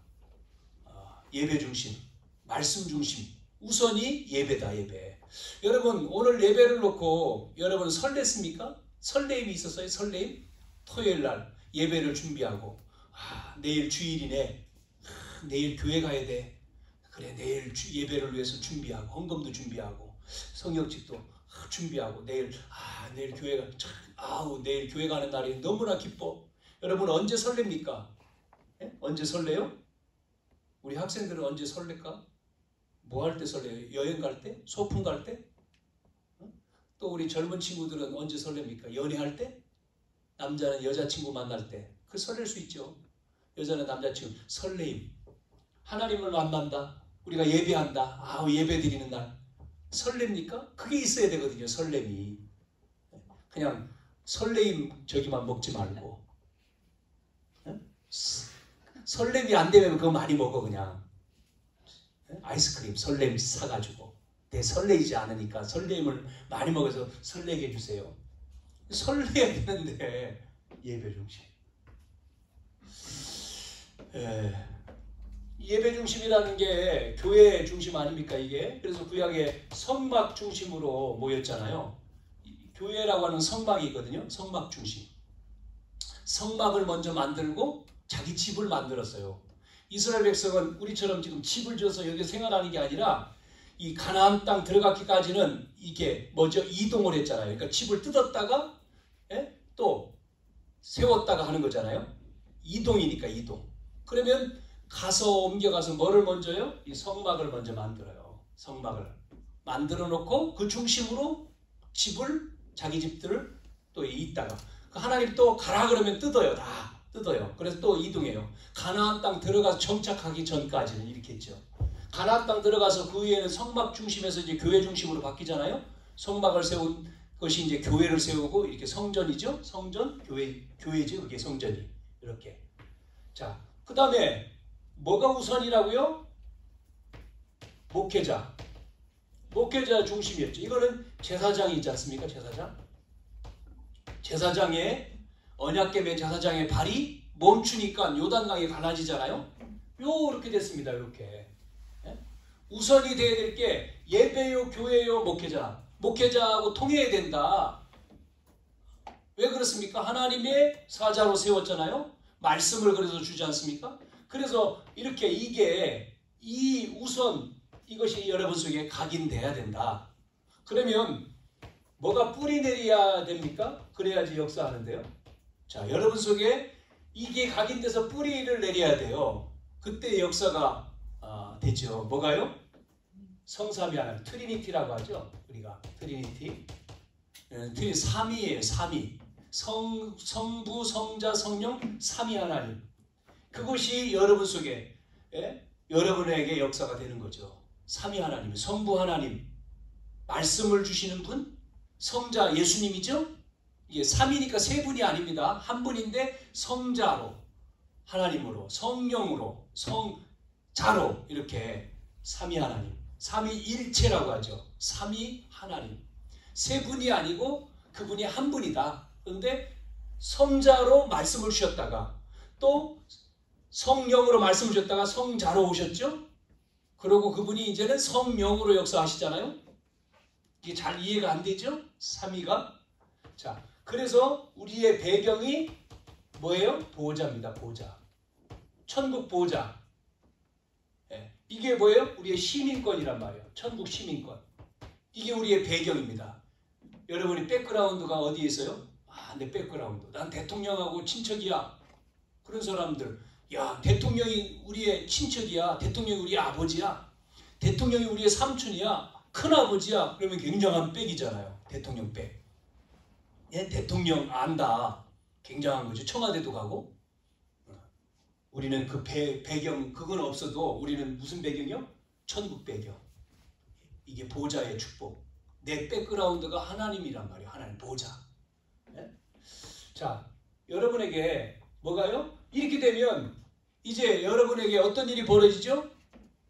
예배 중심, 말씀 중심, 우선이 예배다. 예배. 여러분 오늘 예배를 놓고 여러분 설렜습니까? 설레임이 있었어요. 설레임. 토요일 날 예배를 준비하고 내일 주일이네. 내일 교회 가야 돼. 그래 내일 예배를 위해서 준비하고 헌금도 준비하고 성역직도 준비하고 내일 교회가 내일 교회 가는 날이 너무나 기뻐. 여러분 언제 설렙니까? 언제 설레요? 우리 학생들은 언제 설렐까? 뭐 할 때 설레요? 여행 갈 때? 소풍 갈 때? 또 우리 젊은 친구들은 언제 설렙니까? 연애할 때? 남자는 여자친구 만날 때? 그 설렐 수 있죠. 여자는 남자친구 설레임. 하나님을 만난다. 우리가 예배한다. 예배 드리는 날. 설렙니까? 그게 있어야 되거든요. 설렘이. 그냥 설레임 저기만 먹지 말고. 설렘이 안 되면 그거 많이 먹어 그냥. 아이스크림 설렘 사가지고. 내 설레이지 않으니까 설렘을 많이 먹어서 설레게 해주세요. 설레야 되는데 예배 중심. 예배 중심이라는 게 교회 중심 아닙니까 이게? 그래서 구약에 성막 중심으로 모였잖아요. 교회라고 하는 성막이 있거든요. 성막 중심. 성막을 먼저 만들고 자기 집을 만들었어요. 이스라엘 백성은 우리처럼 지금 집을 지어서 여기 생활하는 게 아니라 이 가나안 땅 들어가기까지는 이게 뭐죠? 이동을 했잖아요. 그러니까 집을 뜯었다가 또 세웠다가 하는 거잖아요. 이동이니까 이동. 그러면 가서 옮겨가서 뭐를 먼저요? 이 성막을 먼저 만들어요. 성막을 만들어 놓고 그 중심으로 집을 자기 집들을 또 있다가 하나님 또 가라 그러면 뜯어요. 다 뜯어요. 그래서 또 이동해요. 가나안 땅 들어가서 정착하기 전까지는 이렇게 했죠. 가나안 땅 들어가서 그 위에는 성막 중심에서 이제 교회 중심으로 바뀌잖아요. 성막을 세운 것이 이제 교회를 세우고 이렇게 성전이죠. 성전, 교회죠. 그게 성전이 이렇게. 자, 그 다음에 뭐가 우선이라고요? 목회자 중심이었죠. 이거는 제사장이 있지 않습니까? 제사장의 언약궤의 제사장의 발이 멈추니까 요단강이 갈라지잖아요. 요렇게 됐습니다. 이렇게. 우선이 돼야 될 게 예배요, 교회요, 목회자하고 통해야 된다. 왜 그렇습니까? 하나님의 사자로 세웠잖아요. 말씀을 그래서 주지 않습니까? 그래서 이렇게 이 우선 이것이 여러분 속에 각인돼야 된다. 그러면 뭐가 뿌리 내려야 됩니까? 그래야지 역사하는데요. 자, 여러분 속에 이게 각인돼서 뿌리를 내려야 돼요. 그때 역사가 되죠. 뭐가요? 성삼위 하나님, 트리니티라고 하죠. 우리가 트리니티. 삼위예요. 삼위. 성부, 성자, 성령, 삼위 하나님. 그것이 여러분 속에 여러분에게 역사가 되는 거죠. 삼위 하나님, 성부 하나님, 말씀을 주시는 분, 성자 예수님이죠. 이게 삼위니까 세 분이 아닙니다. 한 분인데 성자로, 하나님으로, 성령으로, 성자로 이렇게 삼위 하나님, 삼위일체라고 하죠. 삼위 하나님. 세 분이 아니고 그분이 한 분이다. 그런데 성자로 말씀을 주셨다가 또 성령으로 말씀을 주셨다가 성자로 오셨죠. 그리고 그분이 이제는 성령으로 역사하시잖아요. 이게 잘 이해가 안 되죠? 삼위가. 자, 그래서 우리의 배경이 뭐예요? 보호자입니다. 보호자. 천국 보호자. 이게 뭐예요? 우리의 시민권이란 말이에요. 천국 시민권. 이게 우리의 배경입니다. 여러분이 백그라운드가 어디에 있어요? 내 백그라운드. 난 대통령하고 친척이야. 그런 사람들. 야, 대통령이 우리의 친척이야. 대통령이 우리의 아버지야. 대통령이 우리의 삼촌이야. 큰아버지야. 그러면 굉장한 백이잖아요. 대통령 백. 대통령 안다. 굉장한 거죠. 청와대도 가고. 우리는 그 배경 그건 없어도 우리는 무슨 배경이요? 천국 배경. 이게 보좌의 축복. 내 백그라운드가 하나님이란 말이에요. 하나님 보좌. 자, 여러분에게 뭐가요? 이렇게 되면 이제 여러분에게 어떤 일이 벌어지죠?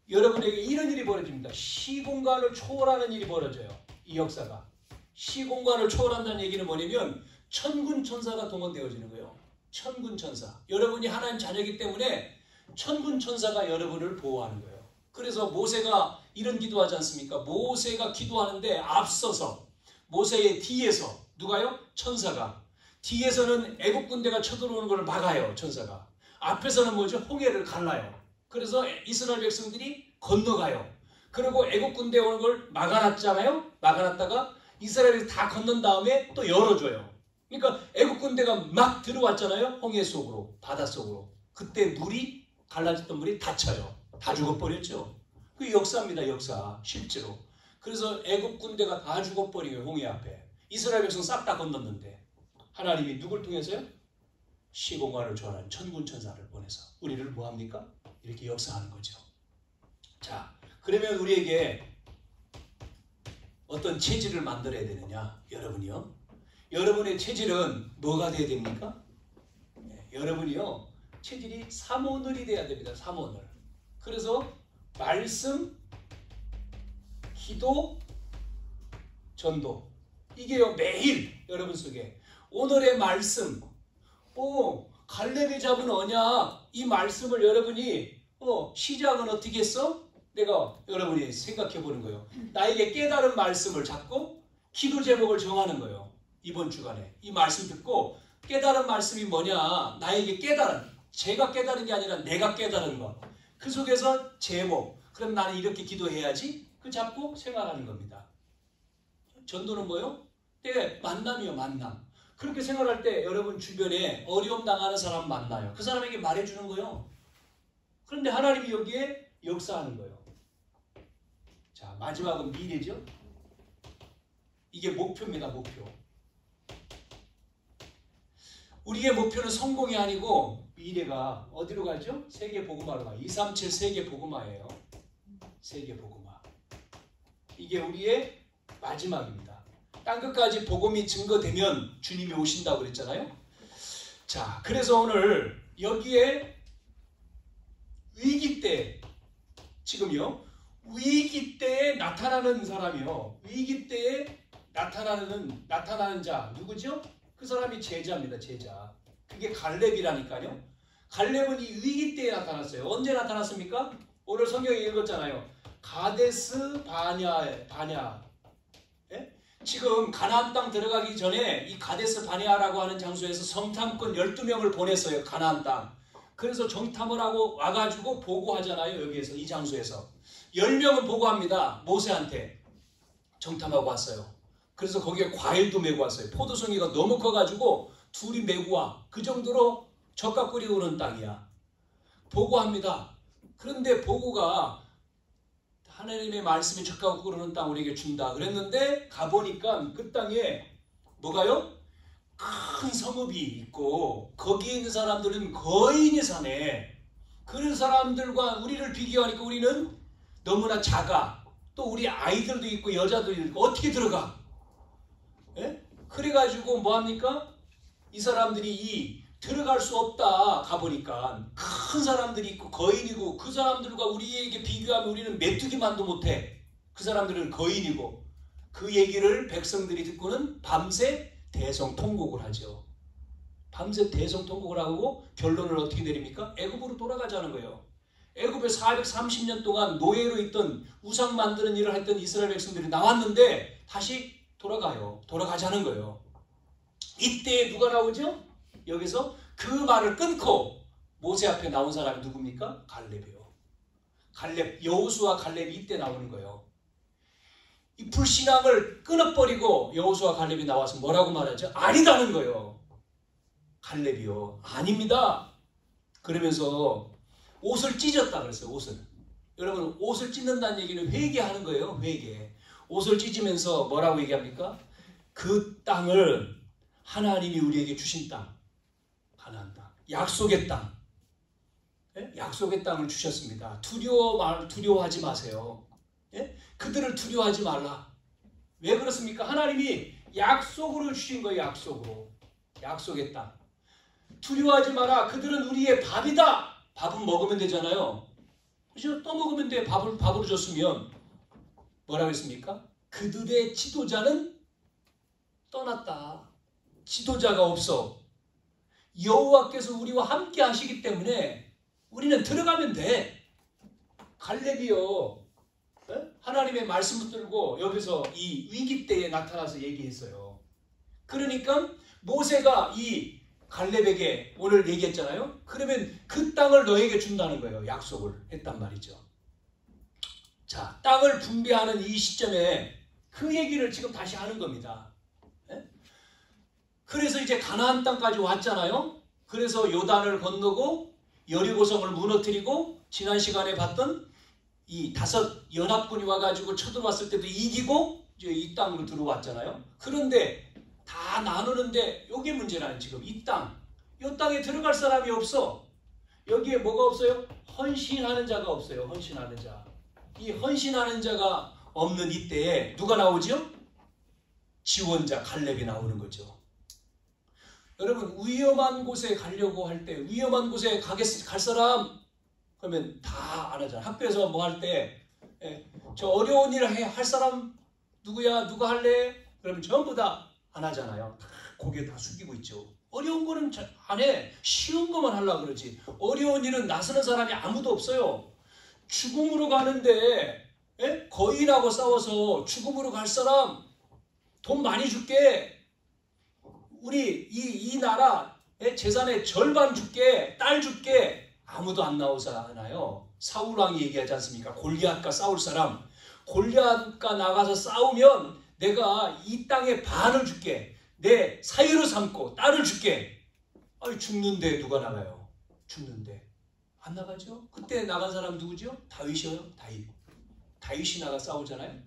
여러분에게 이런 일이 벌어집니다. 시공간을 초월하는 일이 벌어져요. 이 역사가. 시공간을 초월한다는 얘기는 뭐냐면 천군 천사가 동원되어지는 거예요. 천군 천사. 여러분이 하나님 자녀이기 때문에 천군 천사가 여러분을 보호하는 거예요. 그래서 모세가 이런 기도하지 않습니까? 모세가 기도하는데 앞서서 모세의 뒤에서 누가요? 천사가. 뒤에서는 애국 군대가 쳐들어오는 걸 막아요. 천사가. 앞에서는 뭐죠? 홍해를 갈라요. 그래서 이스라엘 백성들이 건너가요. 그리고 애국 군대 오는 걸 막아놨잖아요. 막아놨다가 이스라엘이 다 건넌 다음에 또 열어줘요. 그러니까 애국 군대가 막 들어왔잖아요. 홍해 속으로, 바다 속으로. 그때 물이 갈라졌던 물이 닫혀요. 다 죽어버렸죠. 그 역사입니다. 역사. 실제로. 그래서 애국 군대가 다 죽어버리고요. 홍해 앞에. 이스라엘 백성 싹 다 건넜는데 하나님이 누굴 통해서요? 시공간을 초월한 천군 천사를 보내서 우리를 뭐합니까? 이렇게 역사하는 거죠. 자, 그러면 우리에게 어떤 체질을 만들어야 되느냐? 여러분이요. 여러분의 체질은 뭐가 돼야 됩니까? 여러분이요. 체질이 삼오늘이 돼야 됩니다. 삼오늘. 그래서 말씀, 기도, 전도. 이게요. 매일 여러분 속에 오늘의 말씀. 갈렙이 잡은 언약. 이 말씀을 여러분이 시작은 어떻게 했어? 내가 여러분이 생각해 보는 거예요. 나에게 깨달은 말씀을 잡고 기도 제목을 정하는 거예요. 이번 주간에 이 말씀 듣고 깨달은 말씀이 뭐냐? 나에게 깨달은 제가 깨달은 게 아니라 내가 깨달은 것. 그 속에서 제목. 그럼 나는 이렇게 기도해야지. 그 잡고 생활하는 겁니다. 전도는 뭐요? 네, 만남이요, 만남. 그렇게 생활할 때 여러분 주변에 어려움 당하는 사람 만나요. 그 사람에게 말해주는 거예요. 그런데 하나님이 여기에 역사하는 거예요. 자, 마지막은 미래죠. 이게 목표입니다, 목표. 우리의 목표는 성공이 아니고 미래가 어디로 가죠? 세계 복음화로 가요. 237 세계 복음화예요. 세계 복음화. 이게 우리의 마지막입니다. 땅끝까지 복음이 증거되면 주님이 오신다고 그랬잖아요. 자, 그래서 오늘 여기에 위기 때, 지금요, 위기 때에 나타나는 사람이요. 위기 때에 나타나는 자, 누구죠? 그 사람이 제자입니다, 제자. 그게 갈렙이라니까요. 갈렙은 이 위기 때에 나타났어요. 언제 나타났습니까? 오늘 성경에 읽었잖아요. 가데스 바냐. 예? 지금 가나안 땅 들어가기 전에 이 가데스 바냐라고 하는 장소에서 성탐꾼 12명을 보냈어요. 가나안 땅. 그래서 정탐을 하고 와가지고 보고하잖아요. 여기에서 이 장소에서 10명은 보고합니다. 모세한테 정탐하고 왔어요. 그래서 거기에 과일도 메고 왔어요. 포도송이가 너무 커가지고 둘이 메고 와. 그 정도로 젓가 끓이고 오는 땅이야. 보고합니다. 그런데 보고가 하나님의 말씀이 젓가 끓이는 땅 우리에게 준다 그랬는데 가보니까 그 땅에 뭐가요? 큰 성읍이 있고 거기에 있는 사람들은 거인이 사네. 그런 사람들과 우리를 비교하니까 우리는 너무나 작아. 또 우리 아이들도 있고 여자도 있고 어떻게 들어가? 예? 그래가지고 뭐합니까? 이 사람들이 들어갈 수 없다. 가보니까 큰 사람들이 있고 거인이고 그 사람들과 우리에게 비교하면 우리는 메뚜기만도 못해. 그 사람들은 거인이고 그 얘기를 백성들이 듣고는 밤새 대성통곡을 하죠. 밤새 대성통곡을 하고 결론을 어떻게 내립니까? 애굽으로 돌아가자는 거예요. 애굽에 430년 동안 노예로 있던 우상 만드는 일을 했던 이스라엘 백성들이 나왔는데 다시 돌아가요. 돌아가자는 거예요. 이때 누가 나오죠? 여기서 그 말을 끊고 모세 앞에 나온 사람이 누굽니까? 갈렙이요. 갈렙, 여호수아 갈렙이 이때 나오는 거예요. 이 불신앙을 끊어버리고 여호수아 갈렙이 나와서 뭐라고 말하죠? 아니다는 거예요. 갈렙이요. 아닙니다. 그러면서 옷을 찢었다 그랬어요. 옷을. 여러분 옷을 찢는다는 얘기는 회개하는 거예요. 회개. 옷을 찢으면서 뭐라고 얘기합니까? 그 땅을 하나님이 우리에게 주신 땅. 가나안 땅. 약속의 땅. 예? 약속의 땅을 주셨습니다. 두려워하지 마세요. 예? 그들을 두려워하지 말라. 왜 그렇습니까? 하나님이 약속으로 주신 거예요. 약속으로. 약속의 땅. 두려워하지 마라. 그들은 우리의 밥이다. 밥은 먹으면 되잖아요. 그죠? 또 먹으면 돼. 밥으로 줬으면 뭐라고 했습니까? 그들의 지도자는 떠났다. 지도자가 없어. 여호와께서 우리와 함께 하시기 때문에 우리는 들어가면 돼. 갈렙이요. 하나님의 말씀 붙들고 여기서 이 위기 때에 나타나서 얘기했어요. 그러니까 모세가 이 갈렙에게 오늘 얘기했잖아요. 그러면 그 땅을 너에게 준다는 거예요. 약속을 했단 말이죠. 자, 땅을 분배하는 이 시점에 그 얘기를 지금 다시 하는 겁니다. 그래서 이제 가나안 땅까지 왔잖아요. 그래서 요단을 건너고 여리고성을 무너뜨리고 지난 시간에 봤던 이 5 연합군이 와가지고 쳐들어왔을 때도 이기고 이제 이 땅으로 들어왔잖아요. 그런데 다 나누는데 이게 문제라는 지금 이 땅에 들어갈 사람이 없어. 여기에 뭐가 없어요? 헌신하는 자가 없어요. 헌신하는 자. 이 헌신하는 자가 없는 이때에 누가 나오죠? 지원자 갈렙이 나오는 거죠. 여러분 위험한 곳에 가려고 할 때 위험한 곳에 갈 사람 그러면 다 안 하잖아요. 학교에서 뭐 할 때 저 어려운 일 할 사람 누구야? 누가 할래? 그러면 전부 다 안 하잖아요. 고개 다 숙이고 있죠. 어려운 거는 안 해. 쉬운 것만 하려고 그러지. 어려운 일은 나서는 사람이 아무도 없어요. 죽음으로 가는데 거인하고 싸워서 죽음으로 갈 사람 돈 많이 줄게. 우리 이 나라 재산의 절반 줄게, 딸 줄게. 아무도 안 나오잖아요. 사울 왕이 얘기하지 않습니까? 골리앗과 싸울 사람. 골리앗과 나가서 싸우면 내가 이 땅의 반을 줄게. 내 사유로 삼고 딸을 줄게. 아니, 죽는데 누가 나가요? 죽는데 안 나가죠? 그때 나간 사람 누구죠? 다윗이요. 다윗이 나가 싸우잖아요.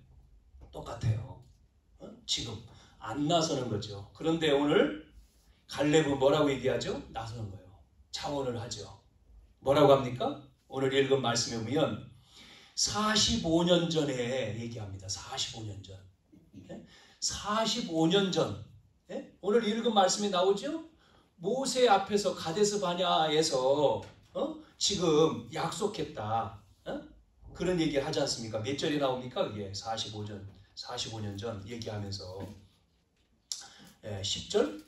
똑같아요. 지금 안 나서는 거죠. 그런데 오늘 갈렙은 뭐라고 얘기하죠? 나서는 거예요. 자원을 하죠. 뭐라고 합니까? 오늘 읽은 말씀에 보면 45년 전에 얘기합니다. 45년 전. 45년 전. 오늘 읽은 말씀에 나오죠? 모세 앞에서 가데스 바냐에서 지금 약속했다. 그런 얘기를 하지 않습니까? 몇 절이 나옵니까? 그게 45년 전 얘기하면서 10절?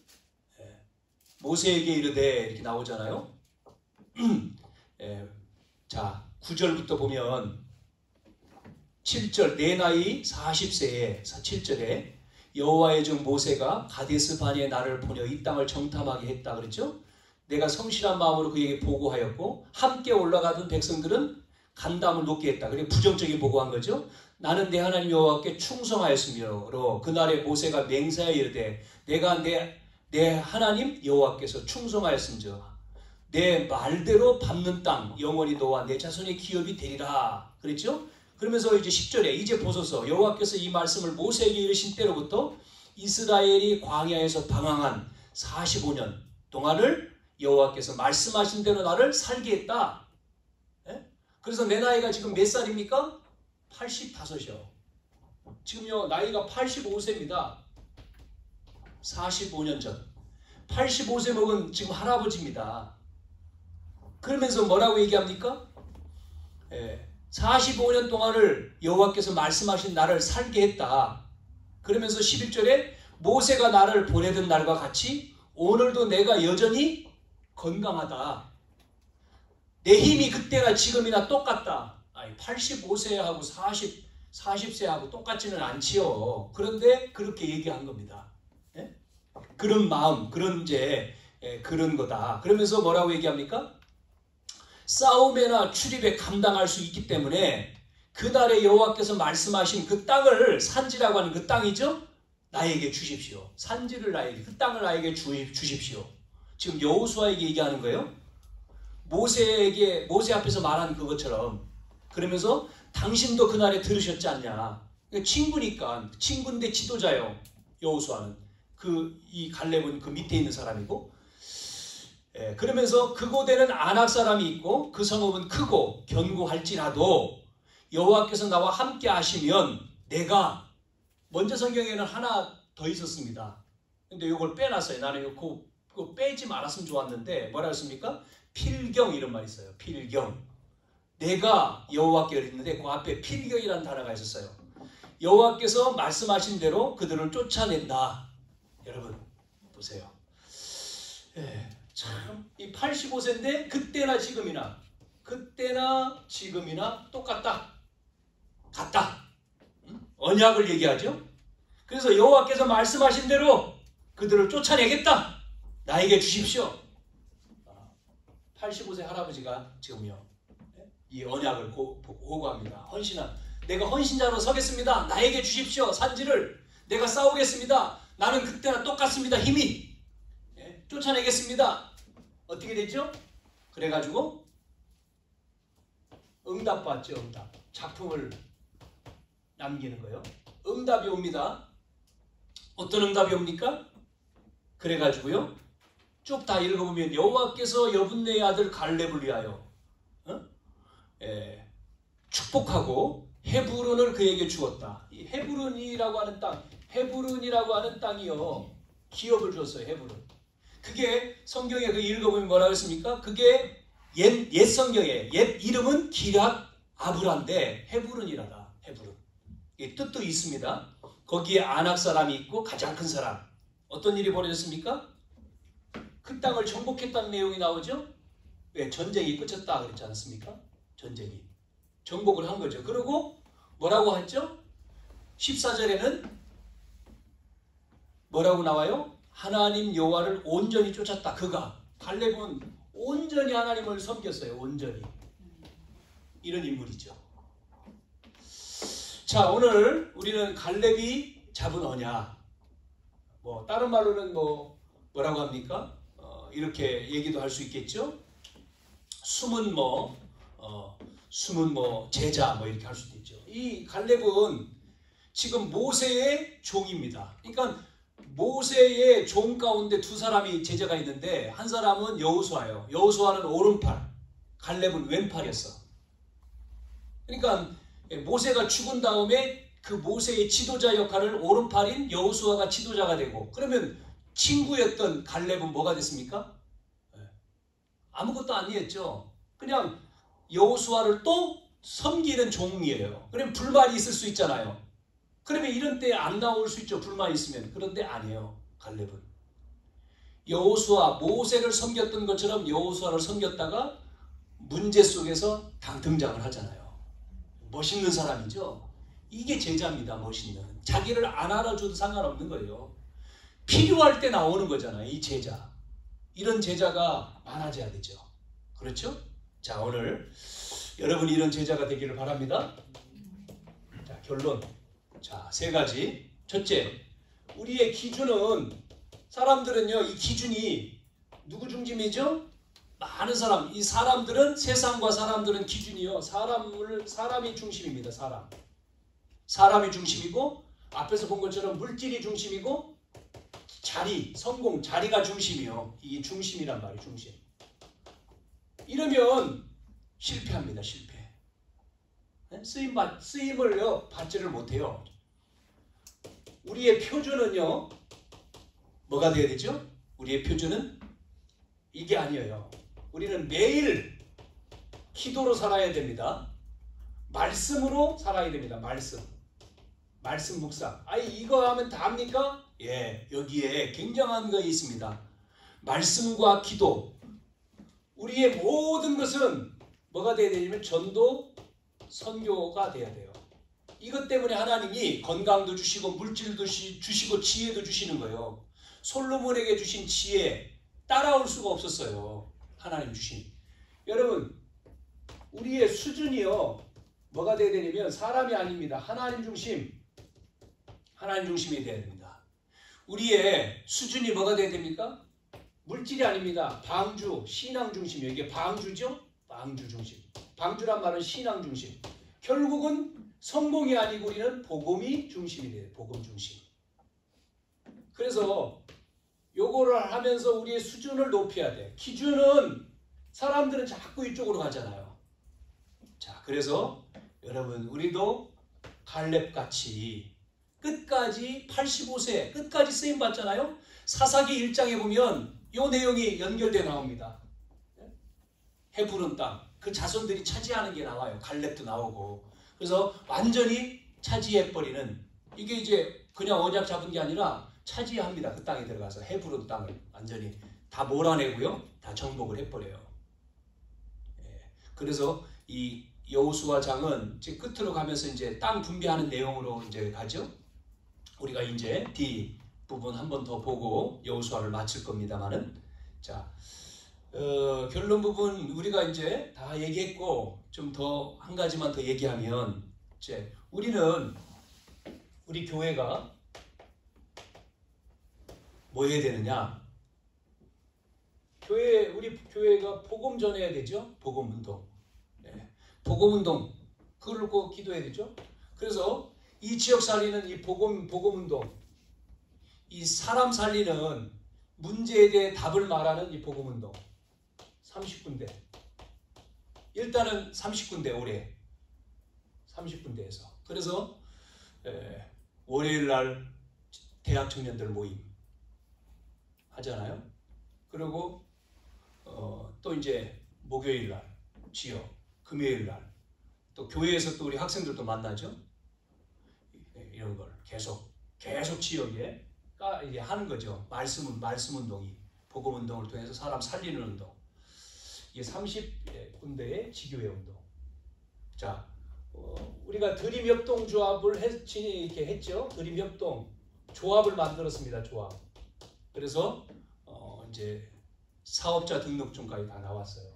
모세에게 이르되 이렇게 나오잖아요. 자, 9절부터 보면 7절, 내 나이 40세에 7절에 여호와의 종 모세가 가데스 바네에 나를 보내 이 땅을 정탐하게 했다 그랬죠? 내가 성실한 마음으로 그에게 보고하였고 함께 올라가던 백성들은 간담을 높게 했다. 그리고 부정적인 보고한 거죠. 나는 내 하나님 여호와께 충성하였으므로 그날에 모세가 맹세하여 이르되 내가 내 하나님 여호와께서 충성하였음즉 내 말대로 밟는 땅 영원히 너와 내 자손의 기업이 되리라 그랬죠? 그러면서 이제 10절에 이제 보소서 여호와께서 이 말씀을 모세에게 이르신 때로부터 이스라엘이 광야에서 방황한 45년 동안을 여호와께서 말씀하신 대로 나를 살게 했다. 그래서 내 나이가 지금 몇 살입니까? 85이요. 지금요 나이가 85세입니다. 45년 전 85세 먹은 지금 할아버지입니다. 그러면서 뭐라고 얘기합니까? 45년 동안을 여호와께서 말씀하신 나를 살게 했다. 그러면서 11절에 모세가 나를 보내던 날과 같이 오늘도 내가 여전히 건강하다. 내 힘이 그때나 지금이나 똑같다. 아니 85세하고 40세하고 똑같지는 않지요. 그런데 그렇게 얘기한 겁니다. 그런 마음, 그런 그런 거다. 그러면서 뭐라고 얘기합니까? 싸움에나 출입에 감당할 수 있기 때문에 그날에 여호와께서 말씀하신 그 땅을 산지라고 하는 그 땅이죠. 나에게 주십시오. 산지를 나에게 그 땅을 나에게 주십시오. 지금 여호수아에게 얘기하는 거예요. 모세 앞에서 말한 그것처럼 그러면서 당신도 그날에 들으셨지 않냐. 친구니까 친구인데 지도자요. 여호수아는 이 갈렙은 그 밑에 있는 사람이고 그러면서 그곳에는 아낙 사람이 있고 그 성읍은 크고 견고할지라도 여호와께서 나와 함께 하시면 내가 먼저 성경에는 하나 더 있었습니다. 근데 이걸 빼놨어요. 나는 그거 빼지 말았으면 좋았는데 뭐라 했습니까? 필경 이런 말이 있어요. 필경. 내가 여호와께 그랬는데 그 앞에 필경이라는 단어가 있었어요. 여호와께서 말씀하신 대로 그들을 쫓아낸다. 여러분 보세요. 참 이 85세인데 그때나 지금이나 똑같다. 같다. 언약을 얘기하죠. 그래서 여호와께서 말씀하신 대로 그들을 쫓아내겠다. 나에게 주십시오. 85세 할아버지가 지금요 이 언약을 호구합니다. 내가 헌신자로 서겠습니다. 나에게 주십시오. 산지를 내가 싸우겠습니다. 나는 그때나 똑같습니다. 힘이 쫓아내겠습니다. 어떻게 됐죠? 그래가지고 응답 받죠. 응답. 작품을 남기는 거예요. 응답이 옵니다. 어떤 응답이 옵니까? 그래가지고요 쭉 다 읽어보면 여호와께서 여분네의 아들 갈렙을 위하여 축복하고 헤브론을 그에게 주었다. 이 헤브론이라고 하는 땅이요 기업을 줬어요. 헤브론. 그게 성경에 그 읽어보면 뭐라고 했습니까? 그게 옛 성경에 옛 이름은 기럇 아브라인데 헤브론이라다. 헤브론. 이 뜻도 있습니다. 거기에 아낙 사람이 있고 가장 큰 사람. 어떤 일이 벌어졌습니까? 그 땅을 정복했다는 내용이 나오죠. 왜? 전쟁이 끝쳤다 그랬지 않습니까? 전쟁이. 정복을 한 거죠. 그리고 뭐라고 했죠? 14절에는 뭐라고 나와요? 하나님 여호와를 온전히 쫓았다. 그가 갈렙은 온전히 하나님을 섬겼어요. 온전히. 이런 인물이죠. 자, 오늘 우리는 갈렙이 잡은 언약. 뭐 다른 말로는 뭐라고 합니까? 이렇게 얘기도 할 수 있겠죠. 숨은 제자 이렇게 할 수도 있죠. 이 갈렙은 지금 모세의 종입니다. 그러니까 모세의 종 가운데 두 사람이 제자가 있는데 한 사람은 여호수아예요. 여호수아는 오른팔, 갈렙은 왼팔이었어. 그러니까 모세가 죽은 다음에 그 모세의 지도자 역할을 오른팔인 여호수아가 지도자가 되고, 그러면 친구였던 갈렙은 뭐가 됐습니까? 아무것도 아니었죠. 그냥 여호수아를 또 섬기는 종이에요. 그러면 불만이 있을 수 있잖아요. 그러면 이런 때 안 나올 수 있죠. 불만이 있으면. 그런데 아니에요. 갈렙은 여호수아, 모세를 섬겼던 것처럼 여호수아를 섬겼다가 문제 속에서 등장을 하잖아요. 멋있는 사람이죠. 이게 제자입니다. 멋있는. 자기를 안 알아줘도 상관없는 거예요. 필요할 때 나오는 거잖아요. 이 제자. 이런 제자가 많아져야 되죠. 그렇죠? 자, 오늘 여러분이 이런 제자가 되기를 바랍니다. 자, 결론. 자, 세 가지. 첫째, 우리의 기준은, 사람들은요, 이 기준이 누구 중심이죠? 많은 사람. 이 사람들은, 세상과 사람들은 기준이요, 사람이 중심입니다. 사람이 중심이고, 앞에서 본 것처럼 물질이 중심이고, 성공, 자리가 중심이요. 이게 중심이란 말이에요. 중심. 이러면 실패합니다. 실패. 쓰임을요, 받지를 못해요. 우리의 표준은요, 뭐가 돼야 되죠? 우리의 표준은 이게 아니에요. 우리는 매일 기도로 살아야 됩니다. 말씀으로 살아야 됩니다. 말씀 묵상. 이거 하면 다 합니까? 예, 여기에 굉장한 거 있습니다. 말씀과 기도. 우리의 모든 것은 뭐가 돼야 되냐면 전도, 선교가 돼야 돼요. 이것 때문에 하나님이 건강도 주시고 물질도 주시고 지혜도 주시는 거예요. 솔로몬에게 주신 지혜 따라올 수가 없었어요. 하나님 주신. 여러분, 우리의 수준이요, 뭐가 돼야 되냐면 사람이 아닙니다. 하나님 중심이 돼야 됩니다. 우리의 수준이 뭐가 돼야 됩니까? 물질이 아닙니다. 방주, 신앙 중심이에요. 이게 방주죠? 방주 중심. 방주란 말은 신앙 중심. 결국은 성공이 아니고 우리는 복음이 중심이 돼요. 복음 중심. 그래서 요거를 하면서 우리의 수준을 높여야 돼. 기준은 사람들은 자꾸 이쪽으로 가잖아요. 자, 그래서 여러분, 우리도 갈렙같이 끝까지 85세 끝까지 쓰임 받잖아요. 사사기 1장에 보면 이 내용이 연결되어 나옵니다. 헤브론 땅, 그 자손들이 차지하는 게 나와요. 갈렙도 나오고. 그래서 완전히 차지해버리는, 이게 이제 그냥 언약 잡은 게 아니라 차지합니다. 그 땅에 들어가서 헤브론 땅을 완전히 다 몰아내고요, 다 정복을 해버려요. 그래서 이 여호수아 장은 이제 끝으로 가면서 이제 땅 분배하는 내용으로 이제 가죠. 우리가 이제 뒤 부분 한 번 더 보고 여호수아를 마칠 겁니다만은, 자, 결론 부분 우리가 이제 다 얘기했고, 좀 더 한 가지만 더 얘기하면, 이제 우리 교회가 뭐 해야 되느냐? 우리 교회가 복음 전해야 되죠. 복음 운동. 복음 운동, 그걸 놓고 기도해야 되죠. 그래서 이 지역 살리는 이 복음 운동, 이 사람 살리는 문제에 대해 답을 말하는 이 복음 운동, 30군데. 일단은 30군데, 올해 30군데에서. 그래서 월요일 날 대학 청년들 모임 하잖아요. 그리고 또 이제 목요일 날 지역, 금요일 날 또 교회에서 또 우리 학생들도 만나죠. 이런 걸 계속 지역에 이제 하는 거죠. 말씀 운동이, 복음 운동을 통해서 사람 살리는 운동. 이게 30군데의 지교회 운동. 자, 우리가 드림협동 조합을 이렇게 했죠. 드림협동 조합을 만들었습니다. 조합. 그래서 이제 사업자 등록증까지 다 나왔어요.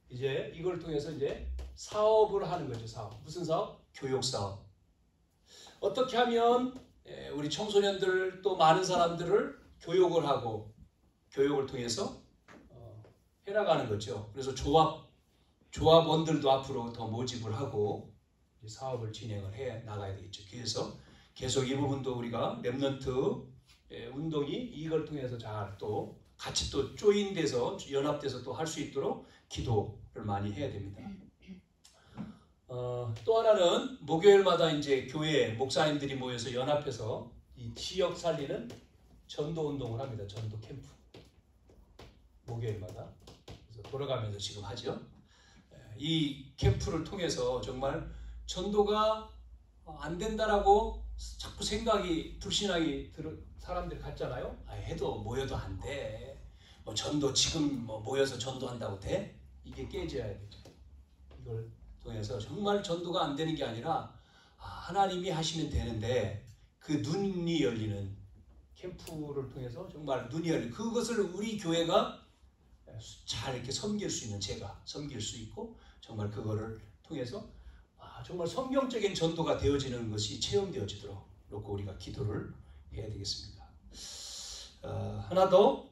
이제 이걸 통해서 이제 사업을 하는 거죠. 사업. 무슨 사업? 교육 사업. 어떻게 하면 우리 청소년들 또 많은 사람들을 교육을 하고 교육을 통해서 해나가는 거죠. 그래서 조합원들도 앞으로 더 모집을 하고 사업을 진행을 해 나가야 되겠죠. 그래서 계속 이 부분도 우리가 렘넌트 운동이 이걸 통해서 잘 또 같이 또 조인돼서 연합돼서 또 할 수 있도록 기도를 많이 해야 됩니다. 또 하나는 목요일마다 이제 교회 목사님들이 모여서 연합해서 이 지역 살리는 전도 운동을 합니다. 전도 캠프. 목요일마다. 그래서 돌아가면서 지금 하죠. 이 캠프를 통해서 정말 전도가 안 된다라고 자꾸 생각이 불신하게 사람들이 같잖아요. 해도 모여도 안 돼. 뭐 전도 지금 뭐 모여서 전도한다고 돼? 이게 깨져야 되죠. 이걸 통해서 정말 전도가 안 되는 게 아니라 하나님이 하시면 되는데 그 눈이 열리는 캠프를 통해서 정말 눈이 열리는 그것을 우리 교회가 잘 이렇게 섬길 수 있는 제가 섬길 수 있고 정말 그거를 통해서 정말 성경적인 전도가 되어지는 것이 체험되어지도록 그렇고 우리가 기도를 해야 되겠습니다. 하나 더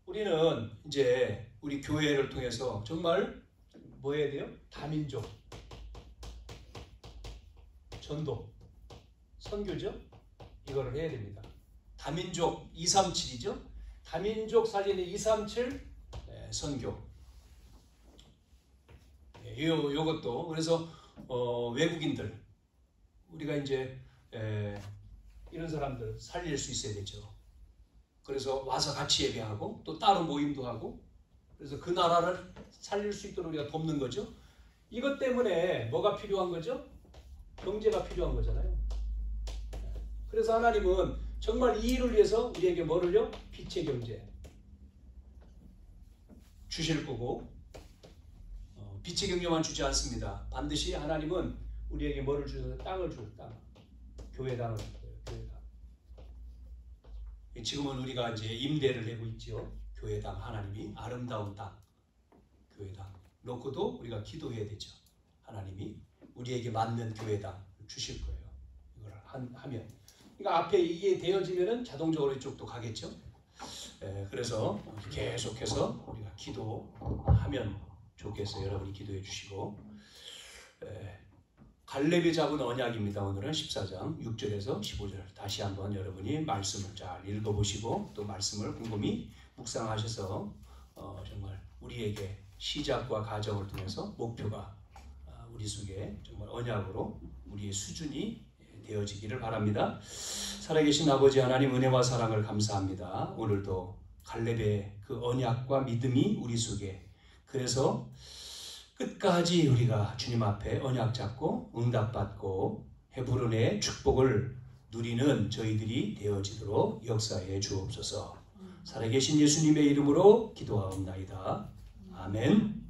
우리는 이제 우리 교회를 통해서 정말 뭐 해야 돼요? 다민족 전도 선교죠? 이거를 해야 됩니다. 다민족 237이죠? 다민족 살리는 237 선교. 요것도 그래서 외국인들 우리가 이제 이런 사람들 살릴 수 있어야 되죠. 그래서 와서 같이 예배하고 또 따로 모임도 하고 그래서 그 나라를 살릴 수 있도록 우리가 돕는 거죠. 이것 때문에 뭐가 필요한 거죠? 경제가 필요한 거잖아요. 그래서 하나님은 정말 이 일을 위해서 우리에게 뭐를요? 빛의 경제 주실 거고 빛의 경제만 주지 않습니다. 반드시 하나님은 우리에게 뭐를 주셔서 땅을 줄 땅. 교회당을 줄 거예요. 교회당. 지금은 우리가 이제 임대를 내고 있죠. 교회당 하나님이 아름다운 땅. 교회당 놓고도 우리가 기도해야 되죠. 하나님이 우리에게 맞는 교회당 주실 거예요. 이걸 하면. 그러니까 앞에 이게 되어지면은 자동적으로 이쪽도 가겠죠. 그래서 계속해서 우리가 기도하면 좋겠어요. 여러분이 기도해 주시고 갈렙이 잡은 언약입니다. 오늘은 14장 6절에서 15절 다시 한번 여러분이 말씀을 잘 읽어보시고 또 말씀을 곰곰이 묵상하셔서 정말 우리에게 시작과 과정을 통해서 목표가 우리 속에 정말 언약으로 우리의 수준이 되어지기를 바랍니다. 살아계신 아버지 하나님 은혜와 사랑을 감사합니다. 오늘도 갈렙의 그 언약과 믿음이 우리 속에 그래서 끝까지 우리가 주님 앞에 언약 잡고 응답받고 헤브론의 축복을 누리는 저희들이 되어지도록 역사해 주옵소서. 살아계신 예수님의 이름으로 기도하옵나이다. 아멘.